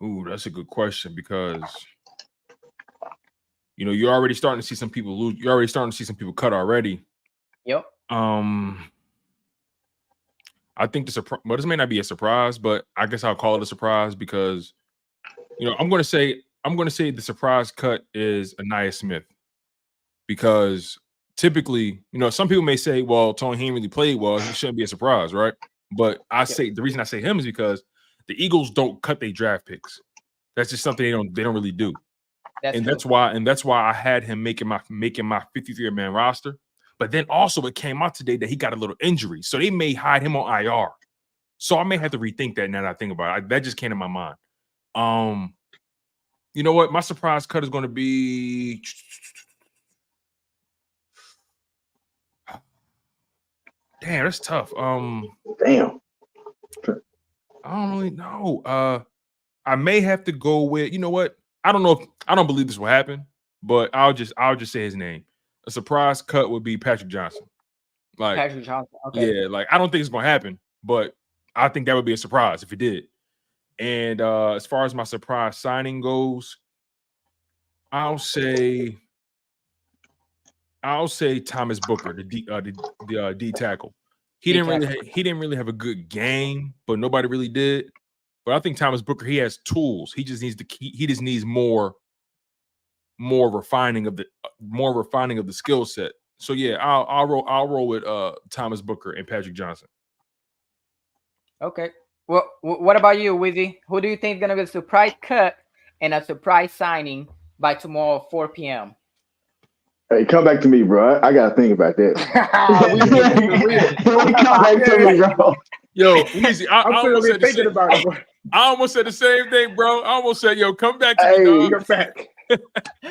Ooh, that's a good question because you know you're already starting to see some people lose. You're already starting to see some people cut already. Yep. I think this may not be a surprise, but I guess I'll call it a surprise because you know I'm going to say the surprise cut is Anaya Smith because typically, some people may say, well, Tony Haynes really played well. He shouldn't be a surprise, right? But I say the reason I say him is because the Eagles don't cut their draft picks. That's just something they don't really do. That's why I had him making my 53-man roster. But then also it came out today that he got a little injury, so they may hide him on IR. So I may have to rethink that now that I think about it. That just came to my mind. You know what? My surprise cut is going to be. Damn, that's tough. Damn. I don't really know. I may have to go with. You know what? I don't believe this will happen, but I'll just say his name. A surprise cut would be Patrick Johnson. Like Patrick Johnson. Okay. Yeah, like I don't think it's gonna happen, but I think that would be a surprise if it did. And as far as my surprise signing goes, I'll say Thomas Booker, the D tackle. He didn't really have a good game, but nobody really did. But I think Thomas Booker, he has tools. He just needs more refining of the skill set. So yeah, I'll roll with Thomas Booker and Patrick Johnson. Okay. Well, what about you, Weezy? Who do you think is gonna be a surprise cut and a surprise signing by tomorrow 4 p.m.? Hey, come back to me, bro. I gotta think about that. Come back to me, bro. Yo, Weezy, I almost said the same thing, bro. I almost said, yo, come back to me, dog. You're back. I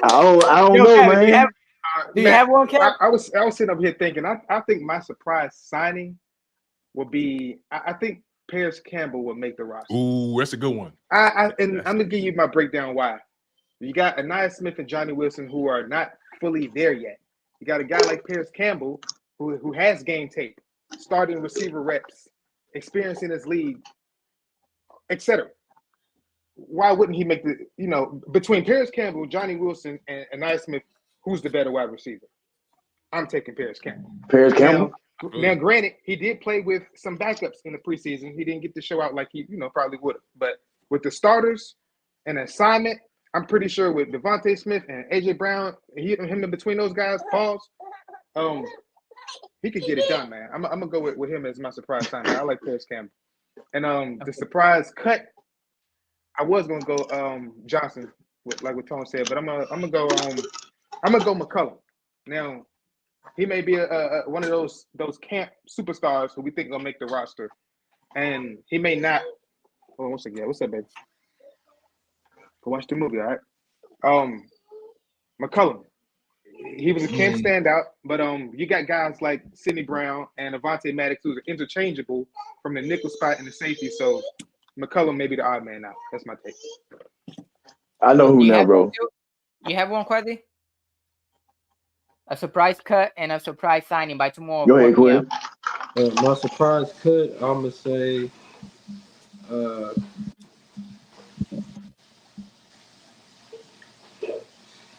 don't know, Kevin, man. Do you have one, Kevin? I was sitting up here thinking. I think my surprise signing will be. I think Paris Campbell will make the roster. Ooh, that's a good one. I'm gonna give you my breakdown why. You got Anaya Smith and Johnny Wilson who are not fully there yet. You got a guy like Paris Campbell who has game tape, starting receiver reps, experience in his league, etc. Why wouldn't he make between Paris Campbell, Johnny Wilson, and Anaya Smith, who's the better wide receiver? I'm taking Paris Campbell. Paris Campbell? Now, granted, he did play with some backups in the preseason. He didn't get to show out like he, probably would have. But with the starters and assignment, I'm pretty sure with Devontae Smith and AJ Brown, him in between those guys, he could get it done, man. I'm gonna go with him as my surprise signing. I like Paris Campbell. And the surprise cut, I was gonna go Johnson, like what Tone said, but I'm gonna go McCullum. Now, he may be one of those camp superstars who we think gonna make the roster, and he may not. Oh, what's up, baby? Go watch the movie, all right? McCullum. He was a camp standout, but you got guys like Sidney Brown and Avonte Maddox who are interchangeable from the nickel spot and the safety. So McCullum may be the odd man out. That's my take. I know who now, bro. You have one, Quasi? A surprise cut and a surprise signing by tomorrow. Go ahead, Quinn. My surprise cut, I'm gonna say.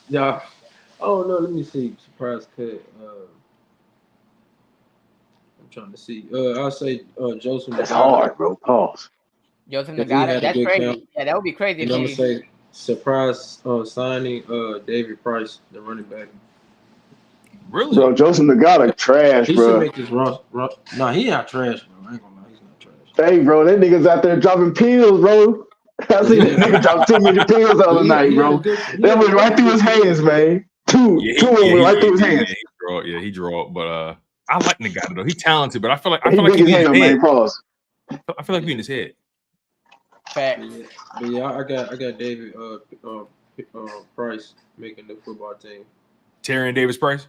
Yeah. Oh no, let me see. Surprise cut. I'm trying to see. I'll say Joseph. That's hard, bro. Pause. Joseph Nagata. That's crazy. Count. Yeah, that would be crazy. And I'm gonna say surprise signing David Price, the running back. Really? Bro, Joseph Nagata trash, he bro. He should make this run. Nah, he not trash, bro. I ain't gonna lie, he's not trash. Hey, bro, that nigga's out there dropping pills, bro. I seen that nigga drop too many pills the other night, bro. That went right through his hands, man. Two went right through his hands. He draw, but I like Nagata though. He's talented, but I feel like he's in his head. Man, pause. I feel like he's in his head. Fact. But yeah, I got David Price making the football team. Tyrion Davis Price.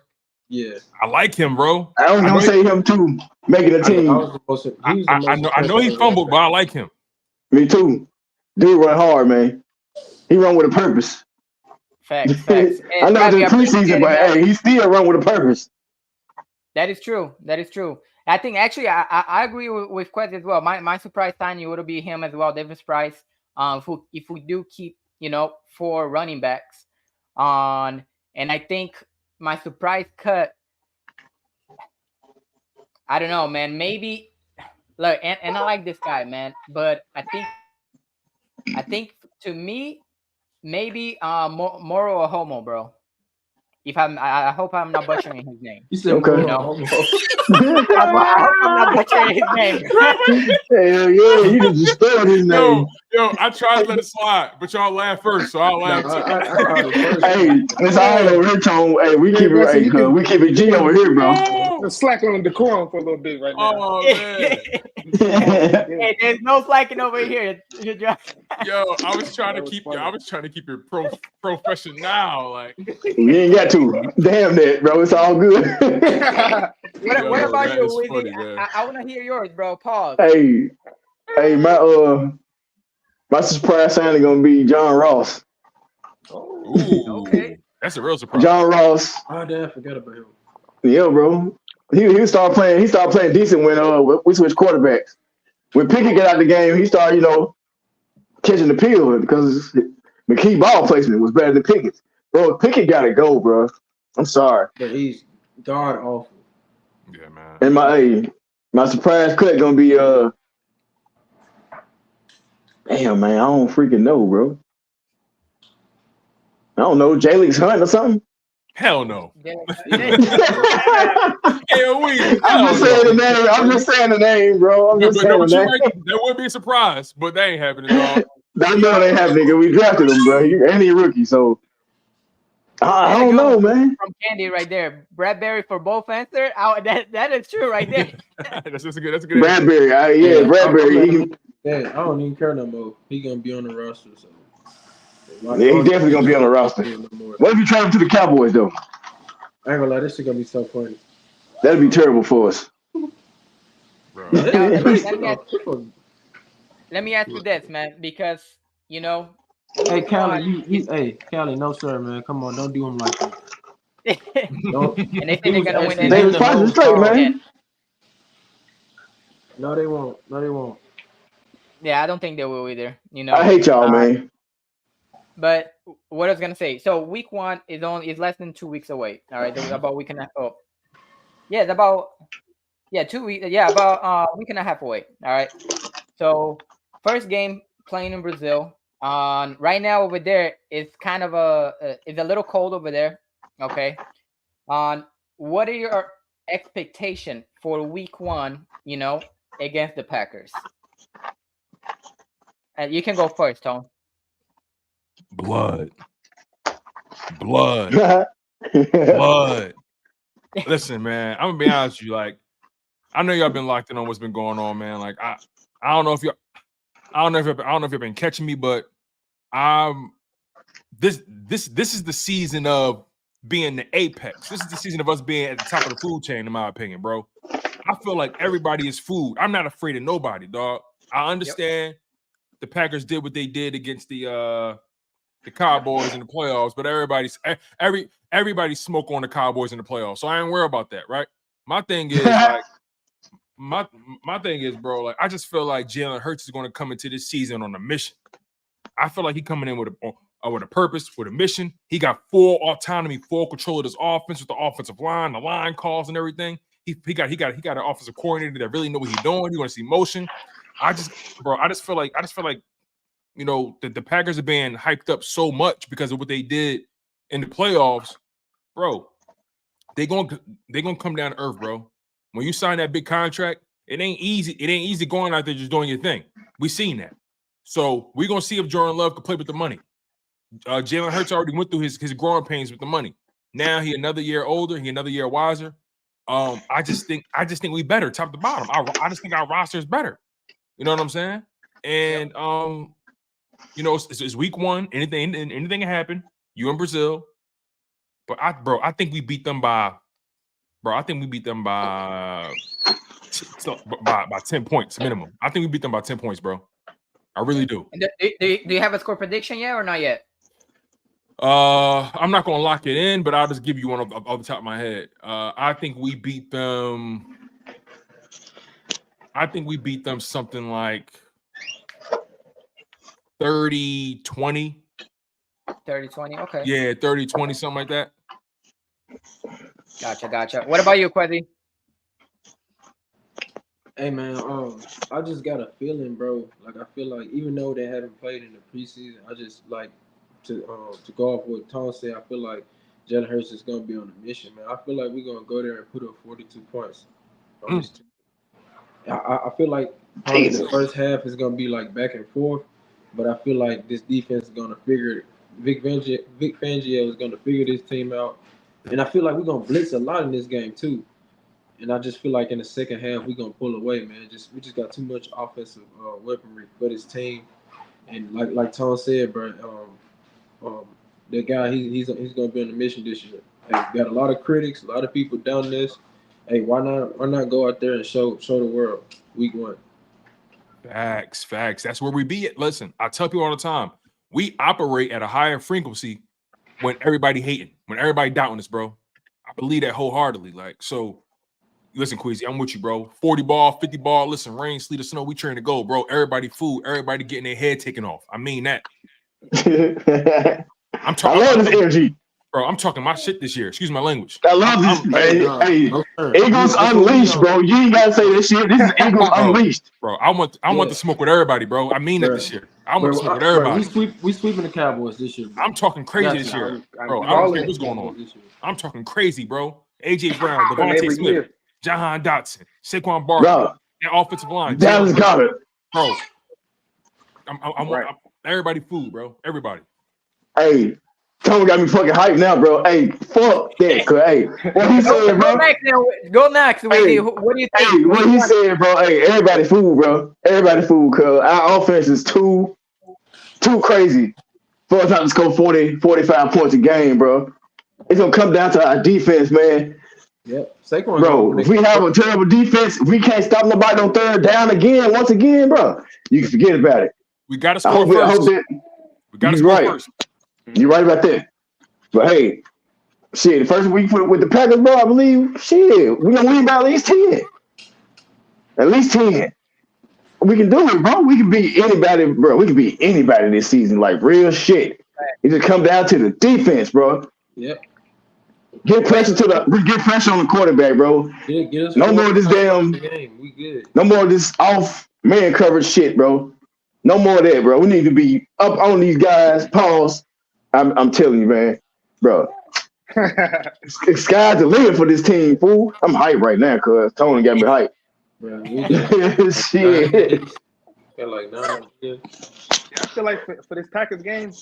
Yeah, I like him, bro. I was gonna say him too, making a team. I know he fumbled, but I like him. Me too. Dude run hard, man. He run with a purpose. Facts. I know it's preseason, but hey, he still run with a purpose. That is true. I think actually I agree with Quest as well. My surprise signing would be him as well, Davis Price. If we do keep 4 running backs on, and I think my surprise cut, I don't know, man. Maybe look, and I like this guy, man, but I think to me, maybe Moro or Homo, bro. I hope I'm not butchering his name. You said Okay. I hope I'm not butchering his name. Hell yeah, you just destroyed his name. Yo, I tried to let it slide, but y'all laugh first, so I'll laugh too. I caught it first. Hey, it's all over here, Tone. Hey, we keep it. Hey, we keep it G over here, bro. Let's slack on the decorum for a little bit right now. Oh man. Hey, there's no slacking over here. Yo, I was trying to keep it professional. Like We ain't got to. Damn that, bro. It's all good. What about you, Weezy? Funny, I want to hear yours, bro. Pause. Hey, my surprise signing gonna be John Ross. Ooh, Okay. That's a real surprise. John Ross. Oh, damn, I forgot about him. Yeah, bro. He started playing. He started playing decent when we switched quarterbacks. When Pickett got out of the game, he started catching the peel because McKee ball placement was better than Pickett's. Bro, Pickett gotta go, bro. I'm sorry. But he's god awful. Yeah, man. And my surprise cut gonna be damn man, I don't freaking know, bro. I don't know, Jalix Hunt or something. Hell no. I'm I'm just saying the name, bro. I'm just saying the name. That would be a surprise, but that ain't happening at all. That know it ain't happening because we drafted him, bro. And he rookie, so I don't know, man. From Candy right there, Bradbury for both answer. That is true right there. That's a good. Bradbury, Bradbury. I don't even care no more. He gonna be on the roster, so. Yeah, he's definitely gonna be on the roster. What if you trade him to the Cowboys though? I ain't gonna lie, this shit gonna be so funny. That'd be terrible for us. Bro. Now, let me ask you this, man, because Hey, Callie, hey, Callie, no sir, man. Come on, don't do him like that. And they think they're gonna win. They was straight, man. No, they won't. Yeah, I don't think they will either. I hate y'all, man. But what I was gonna say, so week 1 is less than 2 weeks away. All right, about a week and a half. Oh, yeah, it's about 2 weeks. Yeah, about a week and a half away. All right. So first game playing in Brazil. Right now over there, it's kind of it's a little cold over there. Okay. What are your expectations for week 1? Against the Packers. You can go first, Tone. Blood. Listen, man, I'm gonna be honest with you. Like, I know y'all been locked in on what's been going on, man. Like, I don't know if you've been catching me, but this is the season of being the apex. This is the season of us being at the top of the food chain, in my opinion, bro. I feel like everybody is food. I'm not afraid of nobody, dog. I understand the Packers did what they did against the Cowboys in the playoffs, but everybody's smoke on the Cowboys in the playoffs, so I ain't worried about that, right? My thing is like my thing is, bro, like I just feel like Jalen Hurts is going to come into this season on a mission. I feel like he coming in with a purpose, with a mission. He got full autonomy, full control of his offense with the offensive line, the line calls, and everything. He got an offensive coordinator that really know what he's doing. You want to see motion. I just feel like the Packers are being hyped up so much because of what they did in the playoffs, bro. They gonna come down to earth, bro. When you sign that big contract, it ain't easy. It ain't easy going out there just doing your thing. We seen that. So we're gonna see if Jordan Love can play with the money. Jalen Hurts already went through his growing pains with the money. Now he another year older, he another year wiser. I just think we better top to bottom. I just think our roster is better. You know what I'm saying? And it's week 1. Anything can happen. You in Brazil, but I think we beat them by 10 points minimum. I think we beat them by 10 points, bro. I really do. And do you have a score prediction yet or not yet? I'm not gonna lock it in, but I'll just give you one off the top of my head. I think we beat them. Something like 30-20. 30-20. Okay. Yeah, 30-20, something like that. Gotcha. What about you, Quezzy? Hey man, I just got a feeling, bro. Like I feel like even though they haven't played in the preseason, I just like to go off what Tom said. I feel like Jalen Hurts is gonna be on a mission, man. I feel like we're gonna go there and put up 42 points on this team. I feel like probably the first half is gonna be like back and forth, but I feel like this defense is gonna figure it. Vic Fangio is gonna figure this team out, and I feel like we're gonna blitz a lot in this game too. And I just feel like in the second half we're gonna pull away, man. We just got too much offensive weaponry for this team, and like Tom said, bro, that guy he's gonna be on a mission this year. Hey, got a lot of critics, a lot of people down this. Hey, why not go out there and show the world week 1? Facts. That's where we be at. Listen, I tell people all the time, we operate at a higher frequency when everybody hating, when everybody doubting us, bro. I believe that wholeheartedly. Like, so listen, Queasy, I'm with you, bro. 40 ball, 50 ball, listen, rain, sleet, or snow, we trying to go, bro. Everybody food, everybody getting their head taken off. I mean that. I love this energy. Bro, I'm talking my shit this year. Excuse my language. I love this, man. Hey, Eagles Unleashed, bro. You ain't gotta say this shit. This is Eagles Unleashed. Bro, I want to smoke with everybody, bro. I mean that this year. I want to smoke with everybody. We sweeping the Cowboys this year, bro. I'm talking crazy this year. Bro, I don't care what's going on. I'm talking crazy, bro. AJ Brown, Devontae Smith, Jahan Dotson, Saquon Barkley, that offensive line. Dallas got it. Bro, I want everybody food, bro. Everybody. Hey, Tony got me fucking hyped now, bro. Hey, fuck that. Hey, what he said, bro? Go next. Hey, what do you think? Hey, what he said, bro? Hey, everybody food, bro. Everybody food, cuz our offense is too crazy for us not to score 40, 45 points a game, bro. It's gonna come down to our defense, man. Yep. Saquon, bro, if we have a terrible defense, if we can't stop nobody on third down once again, bro, you can forget about it. We gotta score first. We gotta score first. You're right about that. But hey, shit, the first week with the Packers, bro, I believe, shit, we're gonna win by at least 10. At least 10. We can do it, bro. We can beat anybody, bro. We can beat anybody this season, like real shit. It just come down to the defense, bro. Yep. Get pressure on the quarterback, bro. No more of this we good. No more of this off man coverage shit, bro. No more of that, bro. We need to be up on these guys. Pause. I'm telling you, man, bro. Sky's the limit for this team, fool. I'm hyped right now, cuz Tony got me hyped. Bro, shit. Like, no, yeah, I feel like for this Packers game,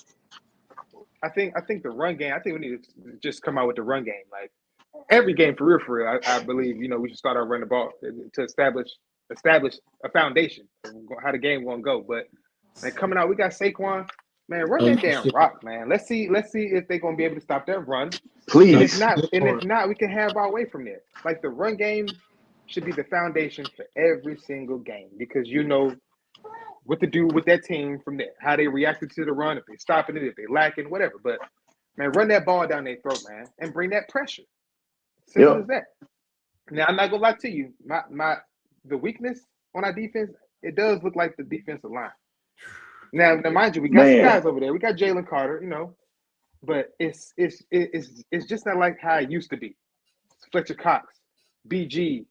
I think the run game. I think we need to just come out with the run game. Like every game, for real. I believe we should start out running the ball to establish a foundation of how the game gonna go. But man, coming out, we got Saquon. Man, run that damn rock, man. Let's see if they're gonna be able to stop that run. Please. And if not, we can have our way from there. Like the run game should be the foundation for every single game because you know what to do with that team from there, how they reacted to the run, if they're stopping it, if they're lacking, whatever. But man, run that ball down their throat, man, and bring that pressure. Simple as that. Now I'm not gonna lie to you, the weakness on our defense, it does look like the defensive line. Now mind you, we got some guys over there. We got Jalen Carter, but it's just not like how it used to be. Fletcher Cox, BG.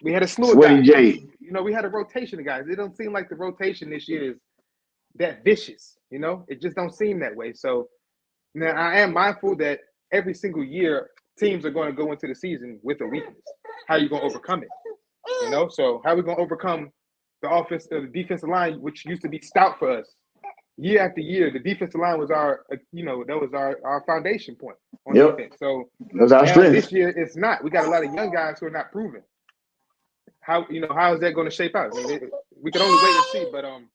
We had a slew of guys. J. We had a rotation of guys. It don't seem like the rotation this year is that vicious. It just don't seem that way. So now I am mindful that every single year teams are going to go into the season with a weakness. How are you going to overcome it? So how are we going to overcome the defensive line, which used to be stout for us? Year after year, the defensive line was our foundation point on defense. So that was our strength. This year, it's not. We got a lot of young guys who are not proven. How is that going to shape out? I mean, we can only wait and see. But man,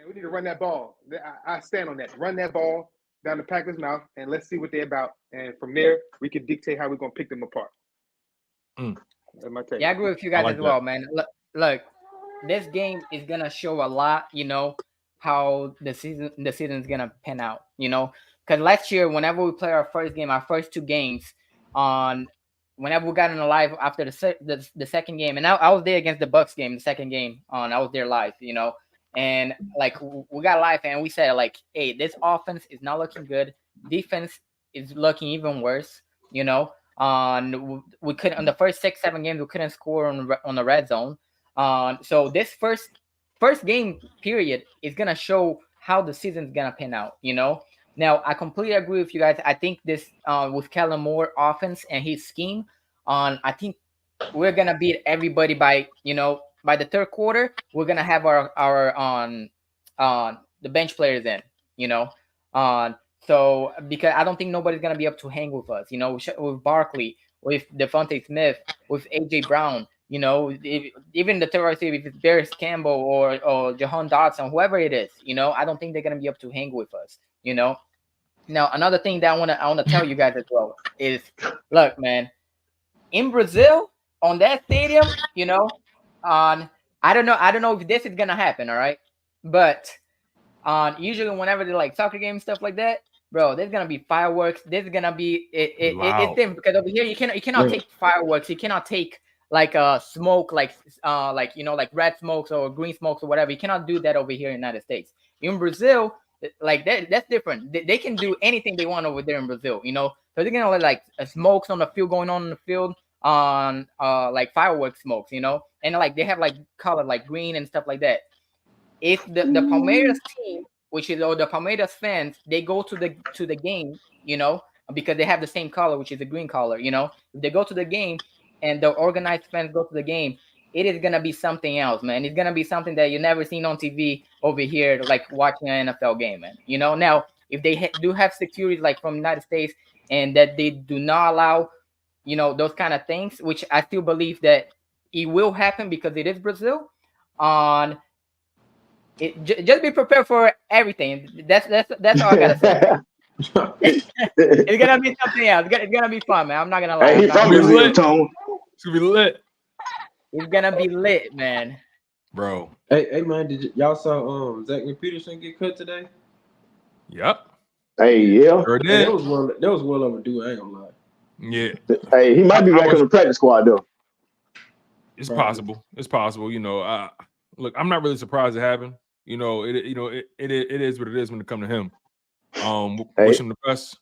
we need to run that ball. I stand on that. Run that ball down the Packers' mouth, and let's see what they're about. And from there, we can dictate how we're going to pick them apart. That's my take. Yeah, I agree with you guys as well, man. Look, this game is gonna show a lot. How the season is gonna pan out. Because last year, whenever we played our first game, our first 2 games, whenever we got in the live after the second game, and I was there against the Bucks game, the second game I was there live, and like we got live and we said like, hey, this offense is not looking good, defense is looking even worse, we couldn't on the first 6-7 games we couldn't score on the red zone, so this first game period is gonna show how the season's gonna pan out, Now, I completely agree with you guys. I think this with Kellen Moore offense and his scheme, I think we're gonna beat everybody by by the third quarter. We're gonna have our on the bench players in, you know, on so because I don't think nobody's gonna be up to hang with us, with Barkley, with Devontae Smith, with AJ Brown. Even the third receiver, if it's Barris Campbell or Jahan Dotson, whoever it is, I don't think they're gonna be up to hang with us. Now another thing that I wanna tell you guys as well is, look, man, in Brazil on that stadium, on I don't know if this is gonna happen, all right, but usually whenever they like soccer games stuff like that, bro, there's gonna be fireworks. There's gonna be it's Loud. different because over here you cannot take fireworks. You cannot take like smoke like like red smokes or green smokes or whatever. You cannot do that over here in the United States. In Brazil, like that's different. They can do anything they want over there in Brazil. So they're gonna let like smokes on the field going on in the field on like fireworks smokes. And like they have like color like green and stuff like that. If the Palmeiras team, which is or the Palmeiras fans, they go to the game, because they have the same color, which is the green color, if they go to the game and the organized fans go to the game, it is gonna be something else, man. It's gonna be something that you never seen on TV over here, like watching an NFL game, man. Now if they do have security like from the United States and that they do not allow, those kind of things, which I still believe that it will happen because it is Brazil. On just be prepared for everything. That's all I gotta say. It's gonna be something else. It's gonna be fun, man. I'm not gonna lie. Hey, he from Brazil, Tone. It's gonna be lit. It's gonna be lit, man. Bro. Hey, man, y'all saw Zach Peterson get cut today? Yep. Hey, yeah. Sure Hey, did. that was well overdue. I ain't gonna lie. Yeah. Hey, he might be back on the practice squad though. It's possible. It's possible. Look, I'm not really surprised it happened. It is what it is when it comes to him. Wish him the best.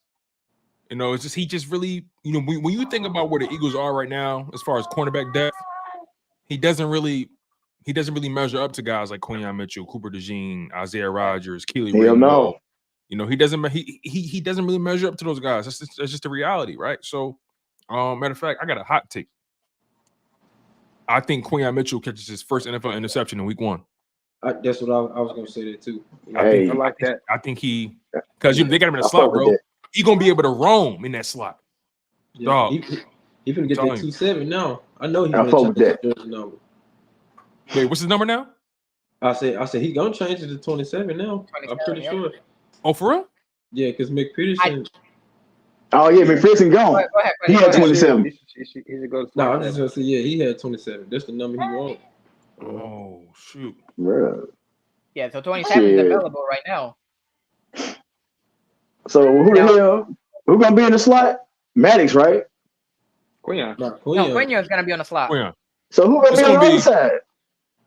It's just he just really, when you think about where the Eagles are right now as far as cornerback depth, he doesn't really measure up to guys like Quinyon Mitchell, Cooper DeJean, Isaiah Rodgers, Keely Ringo. He doesn't really measure up to those guys. That's just the reality, right? So, matter of fact, I got a hot take. I think Quinyon Mitchell catches his first NFL interception in week 1. That's what I was gonna say that too. I like that. I think because they got him in the slot, bro. He's gonna be able to roam in that slot. Yeah, Dog. He finna get that 2-7 now. I know he's gonna change that number. Wait, what's his number now? I said he's gonna change it to 27 now. 27, I'm pretty sure. Oh, for real? Yeah, because McPherson. Oh yeah, McPherson gone. Go ahead, he had 27. No, I'm just gonna say he had 27. That's the number he wants. Oh shoot. Bro. Yeah, so 27 is available right now. So who gonna be in the slot? Maddox, right? Quinyon. No, Quinion's gonna be on the slot. Quinyon. So who gonna be on the other side?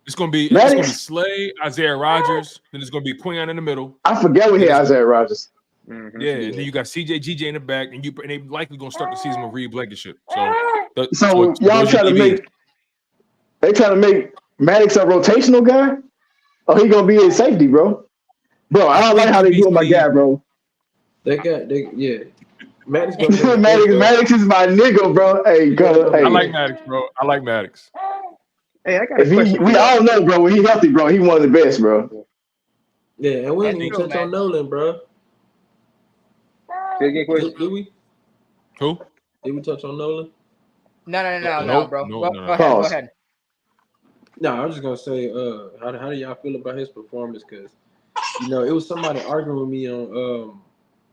It's gonna be Slay, Isaiah Rodgers, then it's gonna be Quinyon in the middle. I forget we had Isaiah Rodgers. Mm-hmm. Yeah, and then you got CJ, GJ in the back, and they likely gonna start the season with Reed Blankenship. So y'all trying to make Maddox a rotational guy? Or he gonna be a safety, bro? Bro, I don't like how they do my guy, bro. Maddox is my nigga, bro. Hey, go. Hey. I like Maddox, bro. I like Maddox. Hey, I got a question. We all know, bro. When he healthy, bro, he one of the best, bro. Yeah, and we didn't even touch on Nolan, bro. Did we? Who? Did we touch on Nolan? No, bro. Go ahead. No, I was just gonna say, how do y'all feel about his performance? Because it was somebody arguing with me on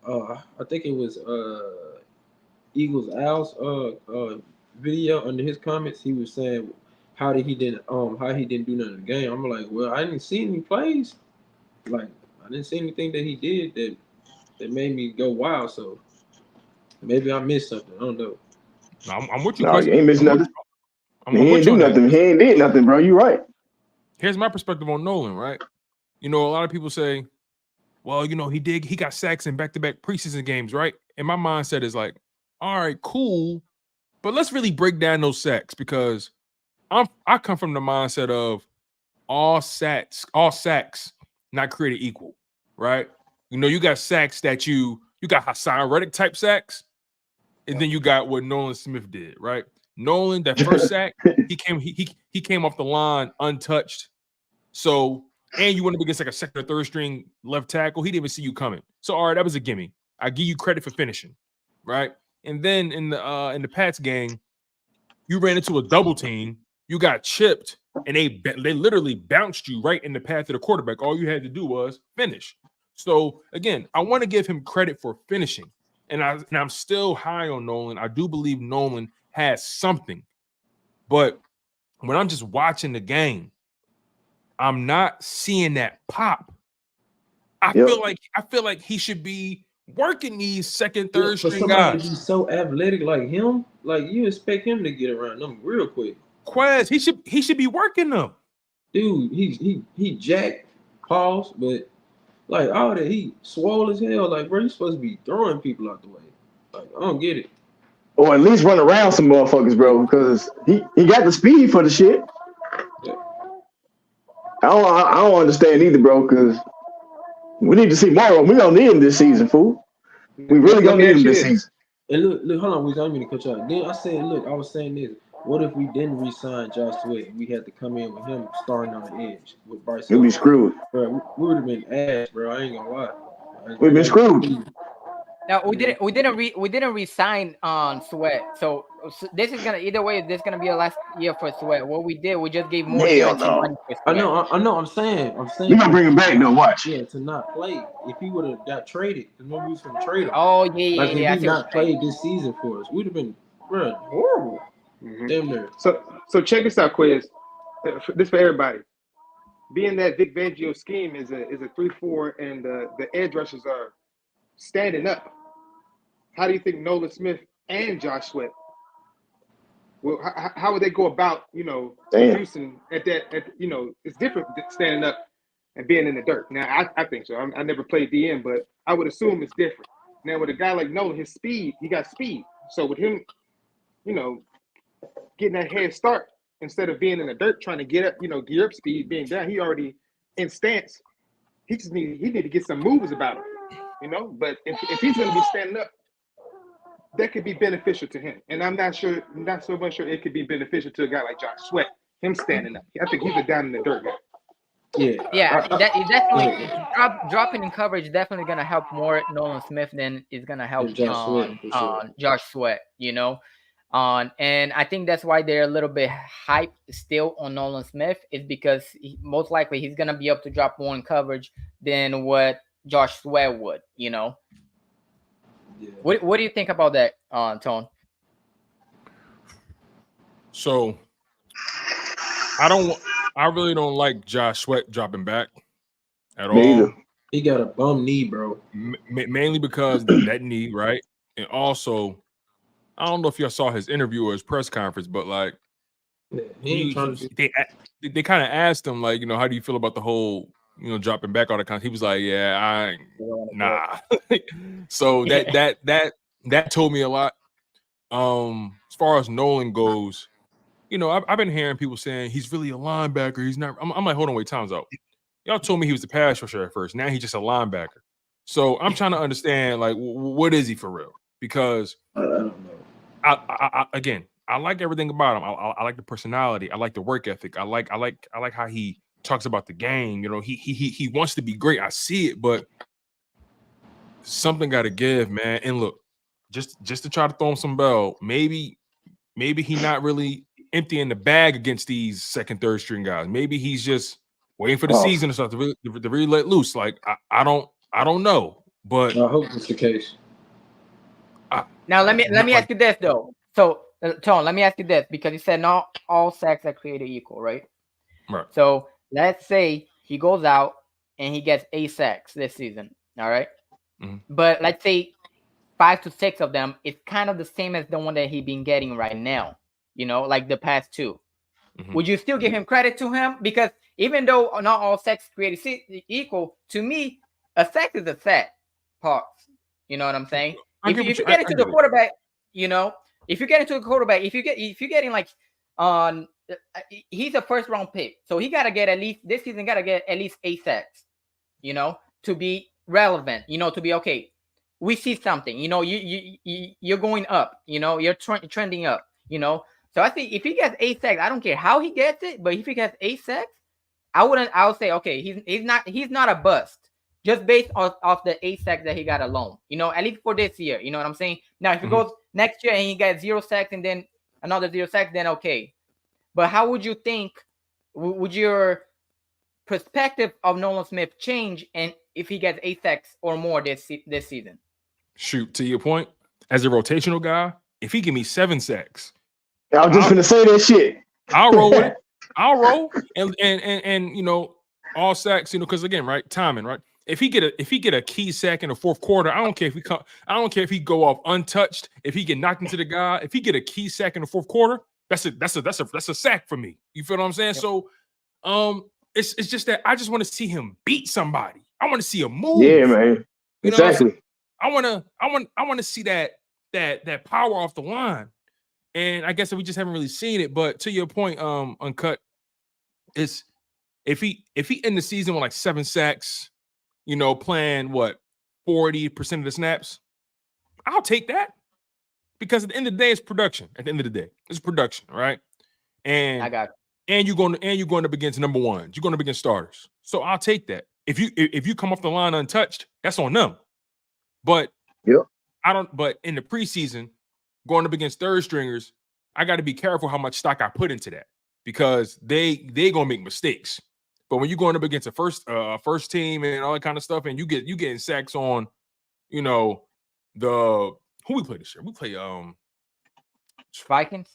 I think it was Eagles Al's video under his comments. He was saying how he didn't do nothing in the game. I'm like, well, I didn't see any plays. Like, I didn't see anything that he did that made me go wild. So maybe I missed something. I don't know. I'm with you. No, you ain't missed nothing. He ain't do nothing. He ain't did nothing, bro. You right. Here's my perspective on Nolan, right? A lot of people say, well, he got sacks in back-to-back preseason games, right? And my mindset is like, all right, cool, but let's really break down those sacks because I come from the mindset of all sacks not created equal, right? You know, you got sacks that you got Hassan Reddick type sacks, and then you got what Nolan Smith did, right? Nolan, that first sack, he came off the line untouched. So, and you went up against like a second or third string left tackle. He didn't even see you coming. So, all right, that was a gimme. I give you credit for finishing, right? And then in the Pats game, you ran into a double team. You got chipped, and they literally bounced you right in the path of the quarterback. All you had to do was finish. So again, I want to give him credit for finishing, and I'm still high on Nolan. I do believe Nolan has something, but when I'm just watching the game, I'm not seeing that pop. I feel like he should be working these second, third string guys. He's so athletic like him. Like you expect him to get around them real quick. Quez, he should be working them. Dude, he jacked, pause, but like all that, he swole as hell. Like, bro, you supposed to be throwing people out the way. Like, I don't get it. Or at least run around some motherfuckers, bro, because he got the speed for the shit. Yeah. I don't understand either, bro, because we need to see more. We don't need him this season, fool. We really don't need him this season. And look, hold on, we don't mean to cut you out. Then I was saying this. What if we didn't re-sign Josh Sweat and we had to come in with him starting on the edge with Bryce? We'd be screwed. Bro, we would have been ass, bro. I ain't gonna lie. We've been screwed. No, we didn't resign on Sweat. So this is gonna either way. This is gonna be a last year for Sweat. What we did, we just gave more guaranteed money for Sweat. I know. I'm saying. We gonna bring him back though. Watch. Yeah, to not play. If he would have got traded, the movie was from trade him. Oh yeah. If he not played this season for us, we'd have been horrible. Mm-hmm. Damn near. So check this out, Quiz. This for everybody. Being that Vic Fangio scheme is a 3-4 and the edge rushers are standing up. How do you think Nolan Smith and Josh Sweat? Well, how would they go about, producing at it's different standing up and being in the dirt. Now, I think so. I never played DM, but I would assume it's different. Now, with a guy like Nolan, his speed, he got speed. So with him, getting that head start instead of being in the dirt trying to get up, gear up speed, being down, he already in stance. He need to get some moves about him, But if he's going to be standing up, that could be beneficial to him. And I'm not so much sure it could be beneficial to a guy like Josh Sweat, him standing up. I think he's a down in the dirt guy. Yeah, that definitely dropping in coverage definitely gonna help more Nolan Smith than is gonna help Josh Sweat, and I think that's why they're a little bit hyped still on Nolan Smith is because most likely he's gonna be able to drop more in coverage than what Josh Sweat would, Yeah. What do you think about that, Tone? So I really don't like Josh Sweat dropping back at all. Either. He got a bum knee, bro. Mainly because that knee, right? And also, I don't know if y'all saw his interview or his press conference, but like, they kind of asked him, like, how do you feel about the whole, dropping back all the time? He was like, yeah, nah. So that told me a lot. As far as Nolan goes, I've been hearing people saying he's really a linebacker. He's not. I'm like, hold on, wait, time's out. Y'all told me he was a pass rusher at first. Now he's just a linebacker. So I'm trying to understand, like, what is he for real? Because I don't know. I like everything about him. I like the personality. I like the work ethic. I like how he talks about the game. He wants to be great. I see it, but something got to give, man. And look, just to try to throw him some bell, maybe he not really emptying the bag against these second, third string guys. Maybe he's just waiting for the season or something to really let loose. Like I don't know, but I hope it's the case. Now let me ask you this though. So Tone, let me ask you this because you said not all sacks are created equal, right? Right. So let's say he goes out and he gets 8 sacks this season. All right. Mm-hmm. But let's say 5 to 6 of them is kind of the same as the one that he's been getting right now, like the past 2. Mm-hmm. Would you still give him credit to him? Because even though not all sacks created equal, to me, a sack is a sack. Pause. You know what I'm saying? If you get into the quarterback, if you get into a quarterback, if you're getting like he's a first round pick, so he gotta get at least this season. Gotta get at least 8 sacks, to be relevant, to be okay. We see something, you're going up, you're trending up, So I think if he gets 8 sacks, I don't care how he gets it, but if he gets 8 sacks, I would say, okay, he's not a bust just based off the 8 sacks that he got alone, at least for this year, you know what I'm saying? Now, if he goes next year and he gets 0 sacks and then another 0 sacks, then okay. But how would you think, would your perspective of Nolan Smith change and if he gets 8 sacks or more this season? Shoot, to your point, as a rotational guy, if he give me 7 sacks, I was just gonna say that shit. I'll roll with it. I'll roll and all sacks, because again, right, timing, right. If he get a key sack in the fourth quarter, I don't care if he go off untouched, if he get knocked into the guy, if he get a key sack in the fourth quarter, that's a sack for me. You feel what I'm saying? Yep. So it's just that I just want to see him beat somebody. I want to see him move. Yeah, man. Exactly. I want to see that power off the line. And I guess we just haven't really seen it. But to your point, Uncut, is if he end the season with like 7 sacks, playing 40% of the snaps, I'll take that. Because at the end of the day, it's production. At the end of the day, it's production, right? And I got it. And you're going up against number ones. You're going up against starters. So I'll take that. If you come off the line untouched, that's on them. But But in the preseason, going up against third stringers, I got to be careful how much stock I put into that because they gonna make mistakes. But when you're going up against a first team and all that kind of stuff, and you getting sacks on, who we play this year? We play Vikings.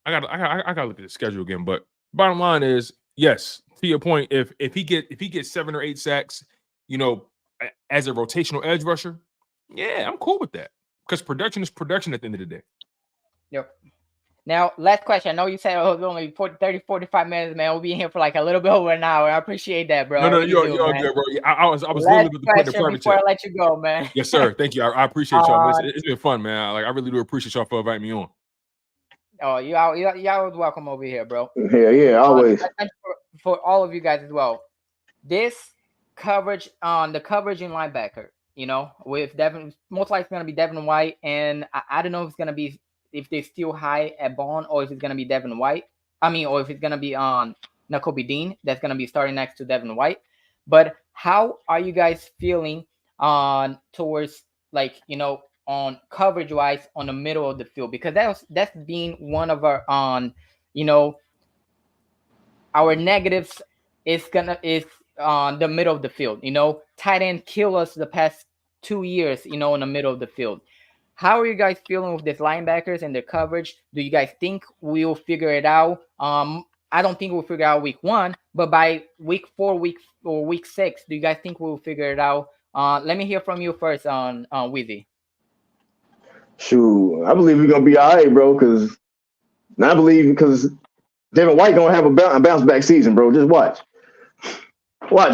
I gotta look at the schedule again, but bottom line is, yes, to your point, if he gets 7 or 8 sacks, as a rotational edge rusher, yeah, I'm cool with that. Because production is production at the end of the day. Yep. Now, last question. I know you said it was only 30, 45 minutes, man. We'll be in here for like a little bit over an hour. I appreciate that, bro. No, you're good, bro. I was literally with the question before I let you go, man. Yes, sir. Thank you. I appreciate y'all. It's been fun, man. I really do appreciate y'all for inviting me on. Oh, you always welcome over here, bro. Yeah, always. For all of you guys as well. This coverage on the coverage in linebacker, with Devin, most likely going to be Devin White, and I don't know if it's going to be if they're still high at Bond or if it's going to be Devin White. Or if it's going to be on Nakobe Dean that's going to be starting next to Devin White. But how are you guys feeling towards on coverage wise on the middle of the field? Because that's been one of our our negatives is on the middle of the field. Tight end kill us the past 2 years, in the middle of the field. How are you guys feeling with these linebackers and their coverage? Do you guys think we'll figure it out? I don't think we'll figure out week 1, but by week 4, week 6, do you guys think we'll figure it out? Let me hear from you first on Weezy. Shoot, I believe we're gonna be all right, bro. Because Devin White gonna have a bounce back season, bro. Just watch,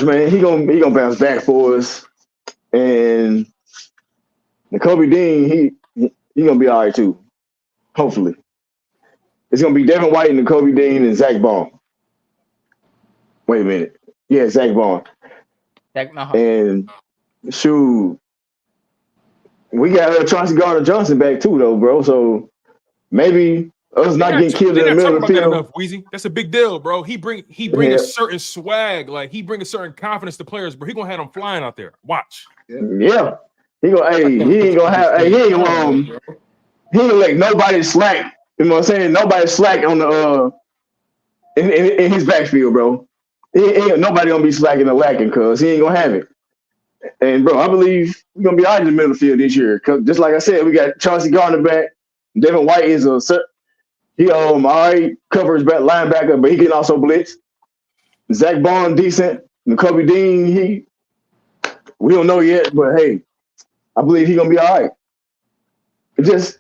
man. He gonna bounce back for us, and Nakobe Dean, he gonna be all right too. Hopefully, it's gonna be Devin White and Nakobe Dean and Zach Bond. Wait a minute, yeah, Zach Bond. And shoot, we got Chauncey Gardner-Johnson back too, though, bro. So maybe us not getting killed in the middle of the field. Enough, Weezy. That's a big deal, bro. He bring a certain swag, like he bring a certain confidence to players, bro. He gonna have them flying out there. Watch. Yeah. He ain't gonna let nobody slack. You know what I'm saying? Nobody slack on the in his backfield, bro. Ain't nobody gonna be slacking or lacking because he ain't gonna have it. And bro, I believe we're gonna be out in the middle of the field this year. Cause just like I said, we got Chauncey Gardner back. Devin White is he all right covers back linebacker, but he can also blitz. Zach Bond decent. Nakobe Dean, we don't know yet, but hey, I believe he's gonna be all right. It's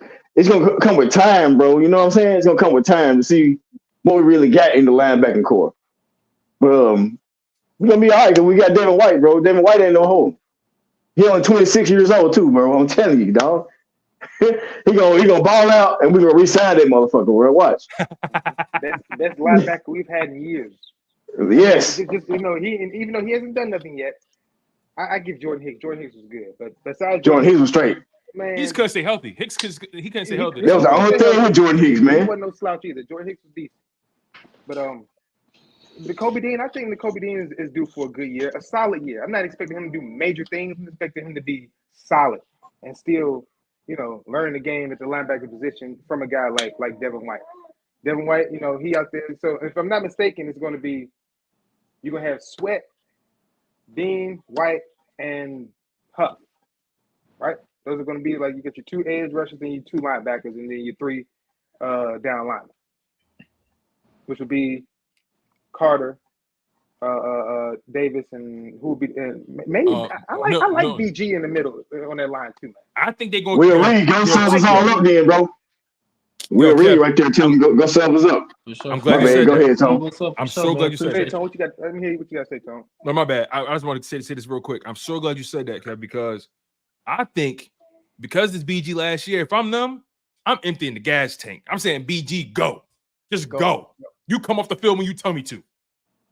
gonna come with time, bro. You know what I'm saying? It's gonna come with time to see what we really got in the linebacking core. But we're gonna be all right because we got Devin White, bro. Devin White ain't no hole. He only 26 years old too, bro. I'm telling you, dog. he gonna ball out, and we gonna re-sign that motherfucker. Bro. Watch. Best linebacker we've had in years. Yes. Just even though he hasn't done nothing yet, I give Jordan Hicks. Jordan Hicks was good, but besides Jordan Hicks was straight. man, He just couldn't stay healthy. He couldn't stay healthy. That was the only thing with Jordan Hicks, He man. wasn't no slouch either. Jordan Hicks was decent, but the Kobe Dean, I think the Kobe Dean is due for a good year, a solid year. I'm not expecting him to do major things. I'm expecting him to be solid and still, learn the game at the linebacker position from a guy like Devin White. Devin White, he out there. So if I'm not mistaken, it's going to be you're going to have Sweat, Dean, White, and Huff, right? Those are going to be like you get your 2 edge rushers and your 2 linebackers and then your 3 down linemen, which would be Carter, Davis, and who would be maybe I like BG in the middle on that line too, man. I think they're going. We'll read. Go sub us all up then, bro. We'll read right there too. Go sub us up. I'm glad you said Go that. ahead, Tom. I'm so glad you said Hey, that. Tom, what you got? Let me hear what you got to say, Tom. No, my bad. I just wanted to say this real quick. I'm so glad you said that, Kev, because I think because it's BG last year, if I'm them, I'm emptying the gas tank. I'm saying BG, go. Just go. You come off the field when you tell me to.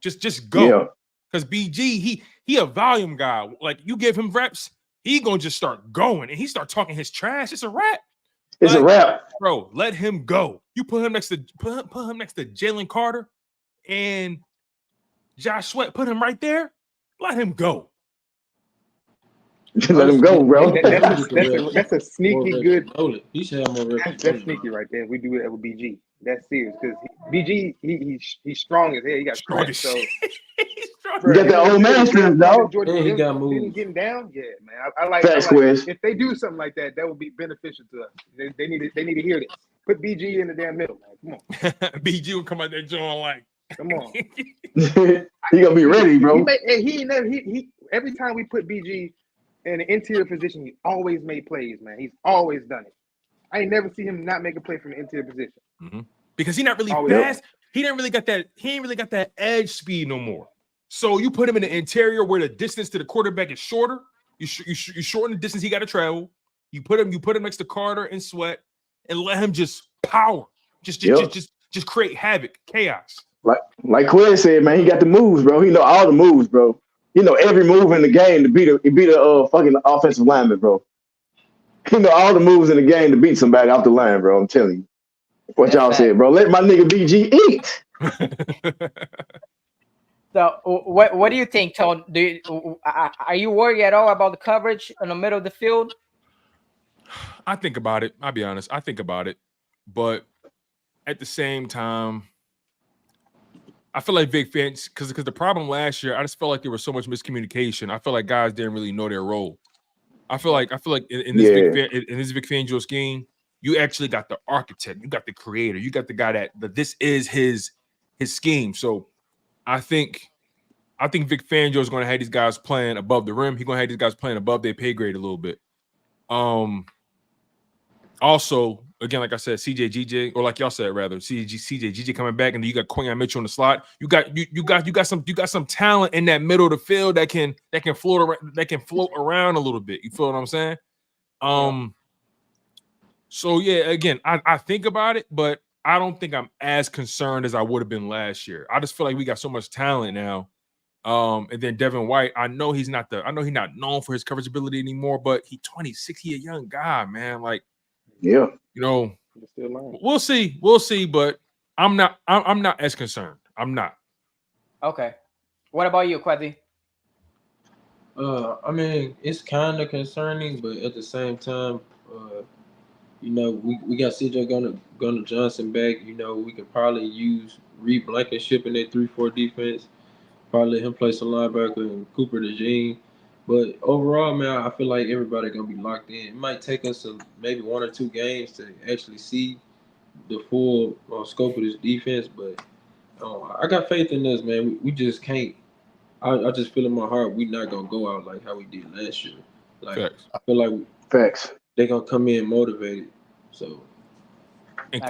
Just go. Yeah. Because BG, he a volume guy. Like you give him reps, he gonna just start going and he start talking his trash. It's a wrap. It's a wrap. Bro, let him go. You put him next to Jalen Carter and Josh Sweat, put him right there. Let him go. Let him go, bro. That's a sneaky good. He should have more reps. That's sneaky right there. We do it with BG. That's serious because BG he's strong as hell. He got strength. So you got that old man strength, dog. Yeah, he got moves. Getting down, yeah, man. I like if they do something like that, that would be beneficial to us. They need to hear this. Put BG in the damn middle, man. Come on. BG will come out there joint like. Come on. He gonna be ready, bro. He every time we put BG in the interior position, he always made plays, man. He's always done it. I ain't never see him not make a play from the interior position. Mm-hmm. Because he's not really fast. He ain't really got that edge speed no more. So you put him in the interior where the distance to the quarterback is shorter. You shorten the distance he got to travel. You put him next to Carter and Sweat and let him just power. Just create havoc, chaos. Like Quinn said, man, he got the moves, bro. He know all the moves, bro. He know every move in the game to beat a fucking offensive lineman, bro. He know all the moves in the game to beat somebody off the line, bro. I'm telling you. What y'all said, bro. Let my nigga BG eat. So what do you think, Tone? Are you worried at all about the coverage in the middle of the field? I think about it. I'll be honest. I think about it. But at the same time, I feel like Vic Fangio, because the problem last year, I just felt like there was so much miscommunication. I feel like guys didn't really know their role. I feel like in this Vic Fangio scheme, you actually got the architect, you got the creator, you got the guy that this is his scheme. So I think Vic Fangio is going to have these guys playing above the rim. He's going to have these guys playing above their pay grade a little bit. Also, again, like I said, CJ coming back, and then you got Quinyon Mitchell in the slot. You got some talent in that middle of the field that can float around a little bit. You feel what I'm saying? So yeah, again, I think about it, but I don't think I'm as concerned as I would have been last year. I just feel like we got so much talent now. And then Devin White, I know he's not known for his coverage ability anymore, but he's 26. He a young guy, man. Like, yeah, we'll see, but I'm not as concerned. I'm not. Okay. What about you, Quasi? I mean, it's kind of concerning, but at the same time, we got CJ Gunnar Johnson back. We could probably use Reed Blankenship in that 3-4 defense. Probably let him play some linebacker and Cooper DeJean. But overall, man, I feel like everybody gonna be locked in. It might take us maybe 1 or 2 games to actually see the full scope of this defense. But I got faith in us, man. We just can't. I just feel in my heart we're not gonna go out like how we did last year. Like Facts. I feel like Facts. They're gonna come in motivated. So. And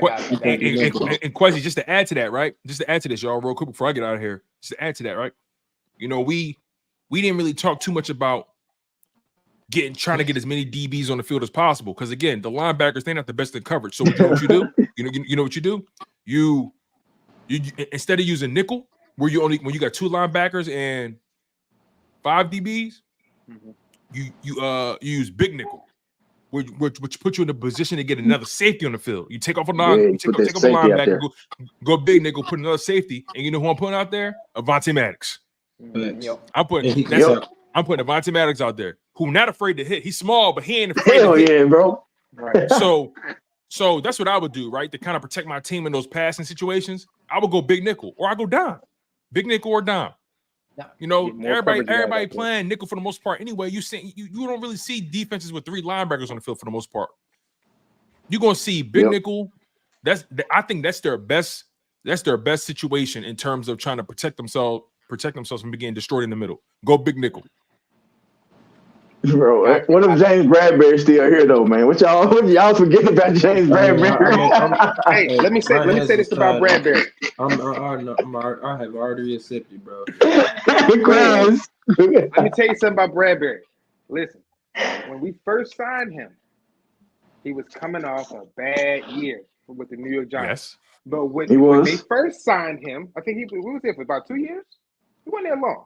Quasi, just to add to that, right? Just to add to this, y'all, real quick before I get out of here. Just to add to that, right? We didn't really talk too much about trying to get as many DBs on the field as possible. Because again, the linebackers, they're not the best in coverage. So you know what you do? You know what you do? You instead of using nickel, when you got 2 linebackers and 5 DBs, You use big nickel, which put you in a position to get another safety on the field. You take off a take off a linebacker, go big nickel, put another safety, and you know who I'm putting out there? Avonte Maddox. I'm putting Avonte Maddox out there, who not afraid to hit. He's small, but he ain't afraid to hit. Yeah, bro. Right. So that's what I would do, right? To kind of protect my team in those passing situations. I would go big nickel, or I go dime. Big nickel or dime. You know, everybody playing nickel for the most part. Anyway, you don't really see defenses with 3 linebackers on the field for the most part. You're gonna see big nickel. I think that's their best situation in terms of trying to protect themselves from being destroyed in the middle. Go big nickel. Bro, what if James Bradbury still here though, man? What y'all forget about James Bradbury? Hey, let me say this about Bradbury. I have already accepted, bro. Let me tell you something about Bradbury. Listen, when we first signed him, he was coming off a bad year with the New York Giants. Yes. But when they first signed him, I think we was there for about 2 years. He wasn't there long.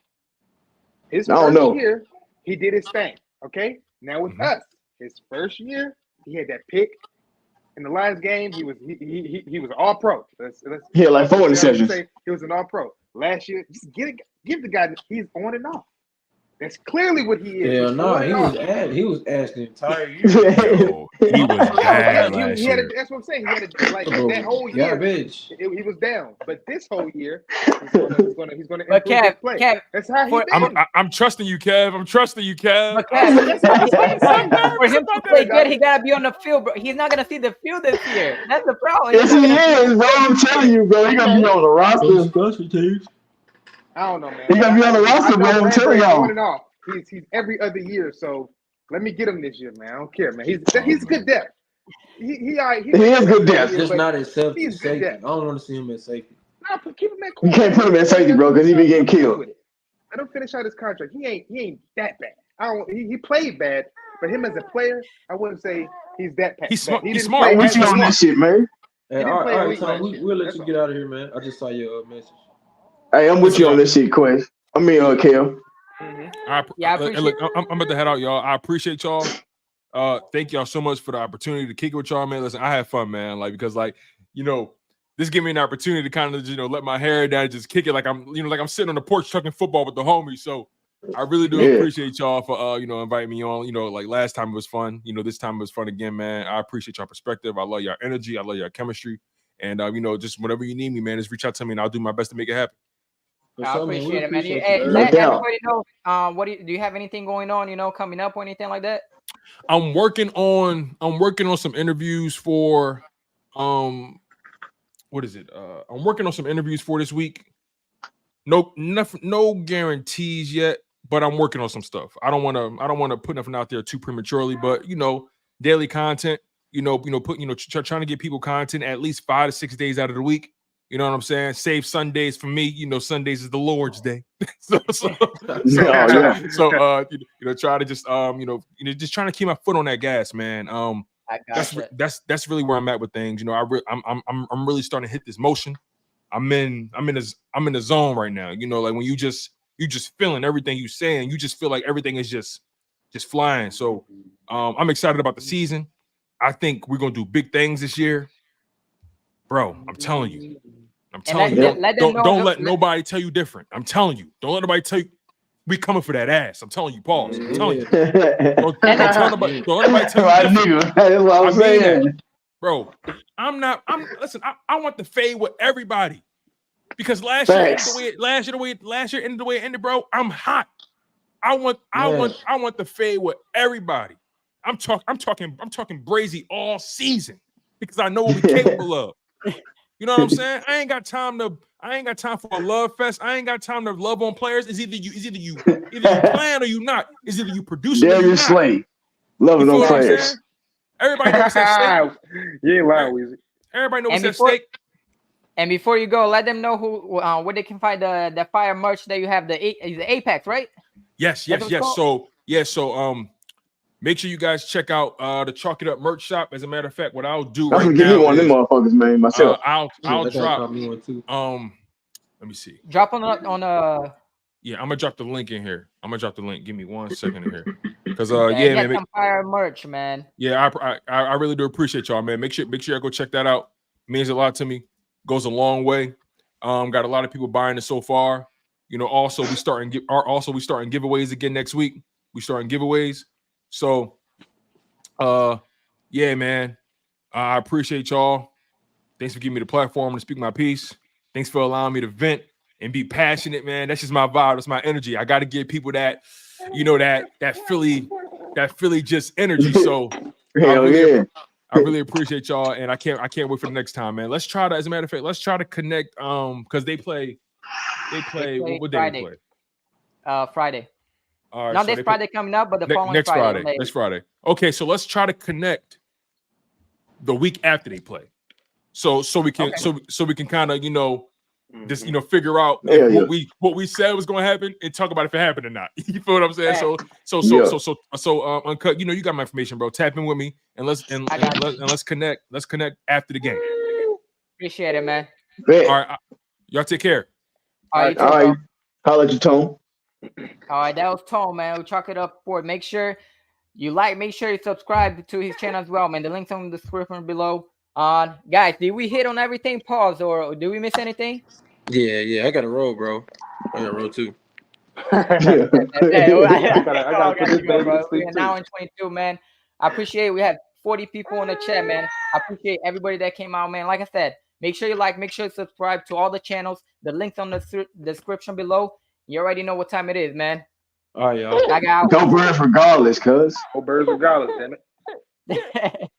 His first year, he did his thing. Okay. Now with us, his first year, he had that pick in the Lions game. He was all pro. He had like 4 interceptions. He was an all pro. Last year, just give the guy. He's on and off. That's clearly what he is. Yeah, no, he was ass the entire year. Yo, he was bad last year. That's what I'm saying. He had that whole year. He was down, but this whole year he's going to improve his play. Kev, that's how he. I'm trusting you, Kev. I'm trusting you, Kev. But Kev, for him to play good, he gotta be on the field, bro. He's not gonna see the field this year. That's the problem. Yes, he is, bro. I'm telling you, bro. He gonna be on the roster. I don't know, man. He gonna be on the roster, bro. I'm telling y'all. He's every other year, so let me get him this year, man. I don't care, man. He's good depth. He is good depth. Just not at safety. I don't want to see him at safety. No, keep him at corner. You can't put him at safety, bro, because he be getting killed. I don't finish out his contract. He ain't that bad. He played bad, but him as a player, I wouldn't say he's that bad. He's smart. He's smart. What you on this shit, man? Hey, all right, Tom, we'll let you get out of here, man. I just saw your message. Hey, I'm with you on this shit, Quest. I mean, Kel. I appreciate look, I'm about to head out, y'all. I appreciate y'all. Thank y'all so much for the opportunity to kick it with y'all, man. Listen, I had fun, man. Like, because, like, you know, this gave me an opportunity to kind of, you know, let my hair down and just kick it like I'm sitting on the porch talking football with the homies. So I really do appreciate y'all for inviting me on. You know, like last time it was fun. You know, this time it was fun again, man. I appreciate y'all perspective. I love y'all energy. I love y'all chemistry. And just whenever you need me, man, just reach out to me and I'll do my best to make it happen. I appreciate it, man. Hey, let everybody know. Do you have anything going on? Coming up or anything like that? I'm working on some interviews for what is it? I'm working on some interviews for this week. No guarantees yet, but I'm working on some stuff. I don't want to put nothing out there too prematurely, but daily content. Trying to get people content at least 5 to 6 days out of the week. You know what I'm saying? Save Sundays for me. Sundays is the Lord's day. so try to just just trying to keep my foot on that gas, man. That's really where I'm at with things. I'm really starting to hit this motion. I'm in the zone right now. Like when you just feeling everything you saying, you just feel like everything is just flying. So I'm excited about the season. I think we're gonna do big things this year. Bro, I'm telling you. Don't let nobody tell you different. I'm telling you. Don't let nobody tell you we coming for that ass. I'm telling you, pause. I'm telling you. Don't let nobody tell you different. That's what I'm saying. Bro, listen, I want the fade with everybody. Because last year ended the way it ended, bro. I'm hot. I want the fade with everybody. I'm talking Brazy all season because I know what we're capable of. You know what I'm saying? I ain't got time for a love fest. I ain't got time to love on players. It's either you playing or you not. It's either you producing or you not. Slay. Loving on players. Everybody knows that stake. You ain't lying, Weezy. Everybody knows that stake. And before you go, let them know where they can find the fire merch that you have. The Apex, right? Yes. So make sure you guys check out the Chalk It Up merch shop. As a matter of fact, what I'll do right now, give me one of them motherfuckers, man. Myself. I'll drop. Let me see. Drop on Yeah, I'm gonna drop the link in here. I'm gonna drop the link. Give me 1 second in here, because get man, some fire merch, man. yeah, I really do appreciate y'all, man. Make sure I go check that out. It means a lot to me. Goes a long way. Got a lot of people buying it so far. You know, also we starting giveaways again next week. We starting giveaways. So, yeah, man. I appreciate y'all. Thanks for giving me the platform to speak my piece. Thanks for allowing me to vent and be passionate, man. That's just my vibe. That's my energy. I got to give people that, you know, that Philly just energy. So I really appreciate y'all, and I can't wait for the next time, man. Let's try to, as a matter of fact, let's try to connect. Because they play what day Friday. they play? Friday. All right, Not so this Friday coming up, but the following next Friday. Next Friday. Okay, so let's try to connect the week after they play. So we can so we can kind of, you know, just, you know, figure out what we said was going to happen and talk about if it happened or not. You feel what I'm saying? So Uncut, you know, you got my information, bro. Tap in with me and let's connect. Let's connect after the game. Appreciate it, man. All right, y'all take care. All right. Holla at you, Tone. All right, that was Tone, man. We'll chalk it up for it. Make sure you subscribe to his channel as well, man. The link's on the description below. Guys, did we hit on everything? Pause, or did we miss anything? Yeah, I got to roll, bro. I got to roll too. I gotta put this baby to sleep We're now in 22, man. I appreciate we have 40 people in the chat, man. I appreciate everybody that came out, man. Like I said, make sure you subscribe to all the channels. The link's on the description below. You already know what time it is, man. All right, y'all. Go Birds regardless, cuz. Go Birds regardless, damn it.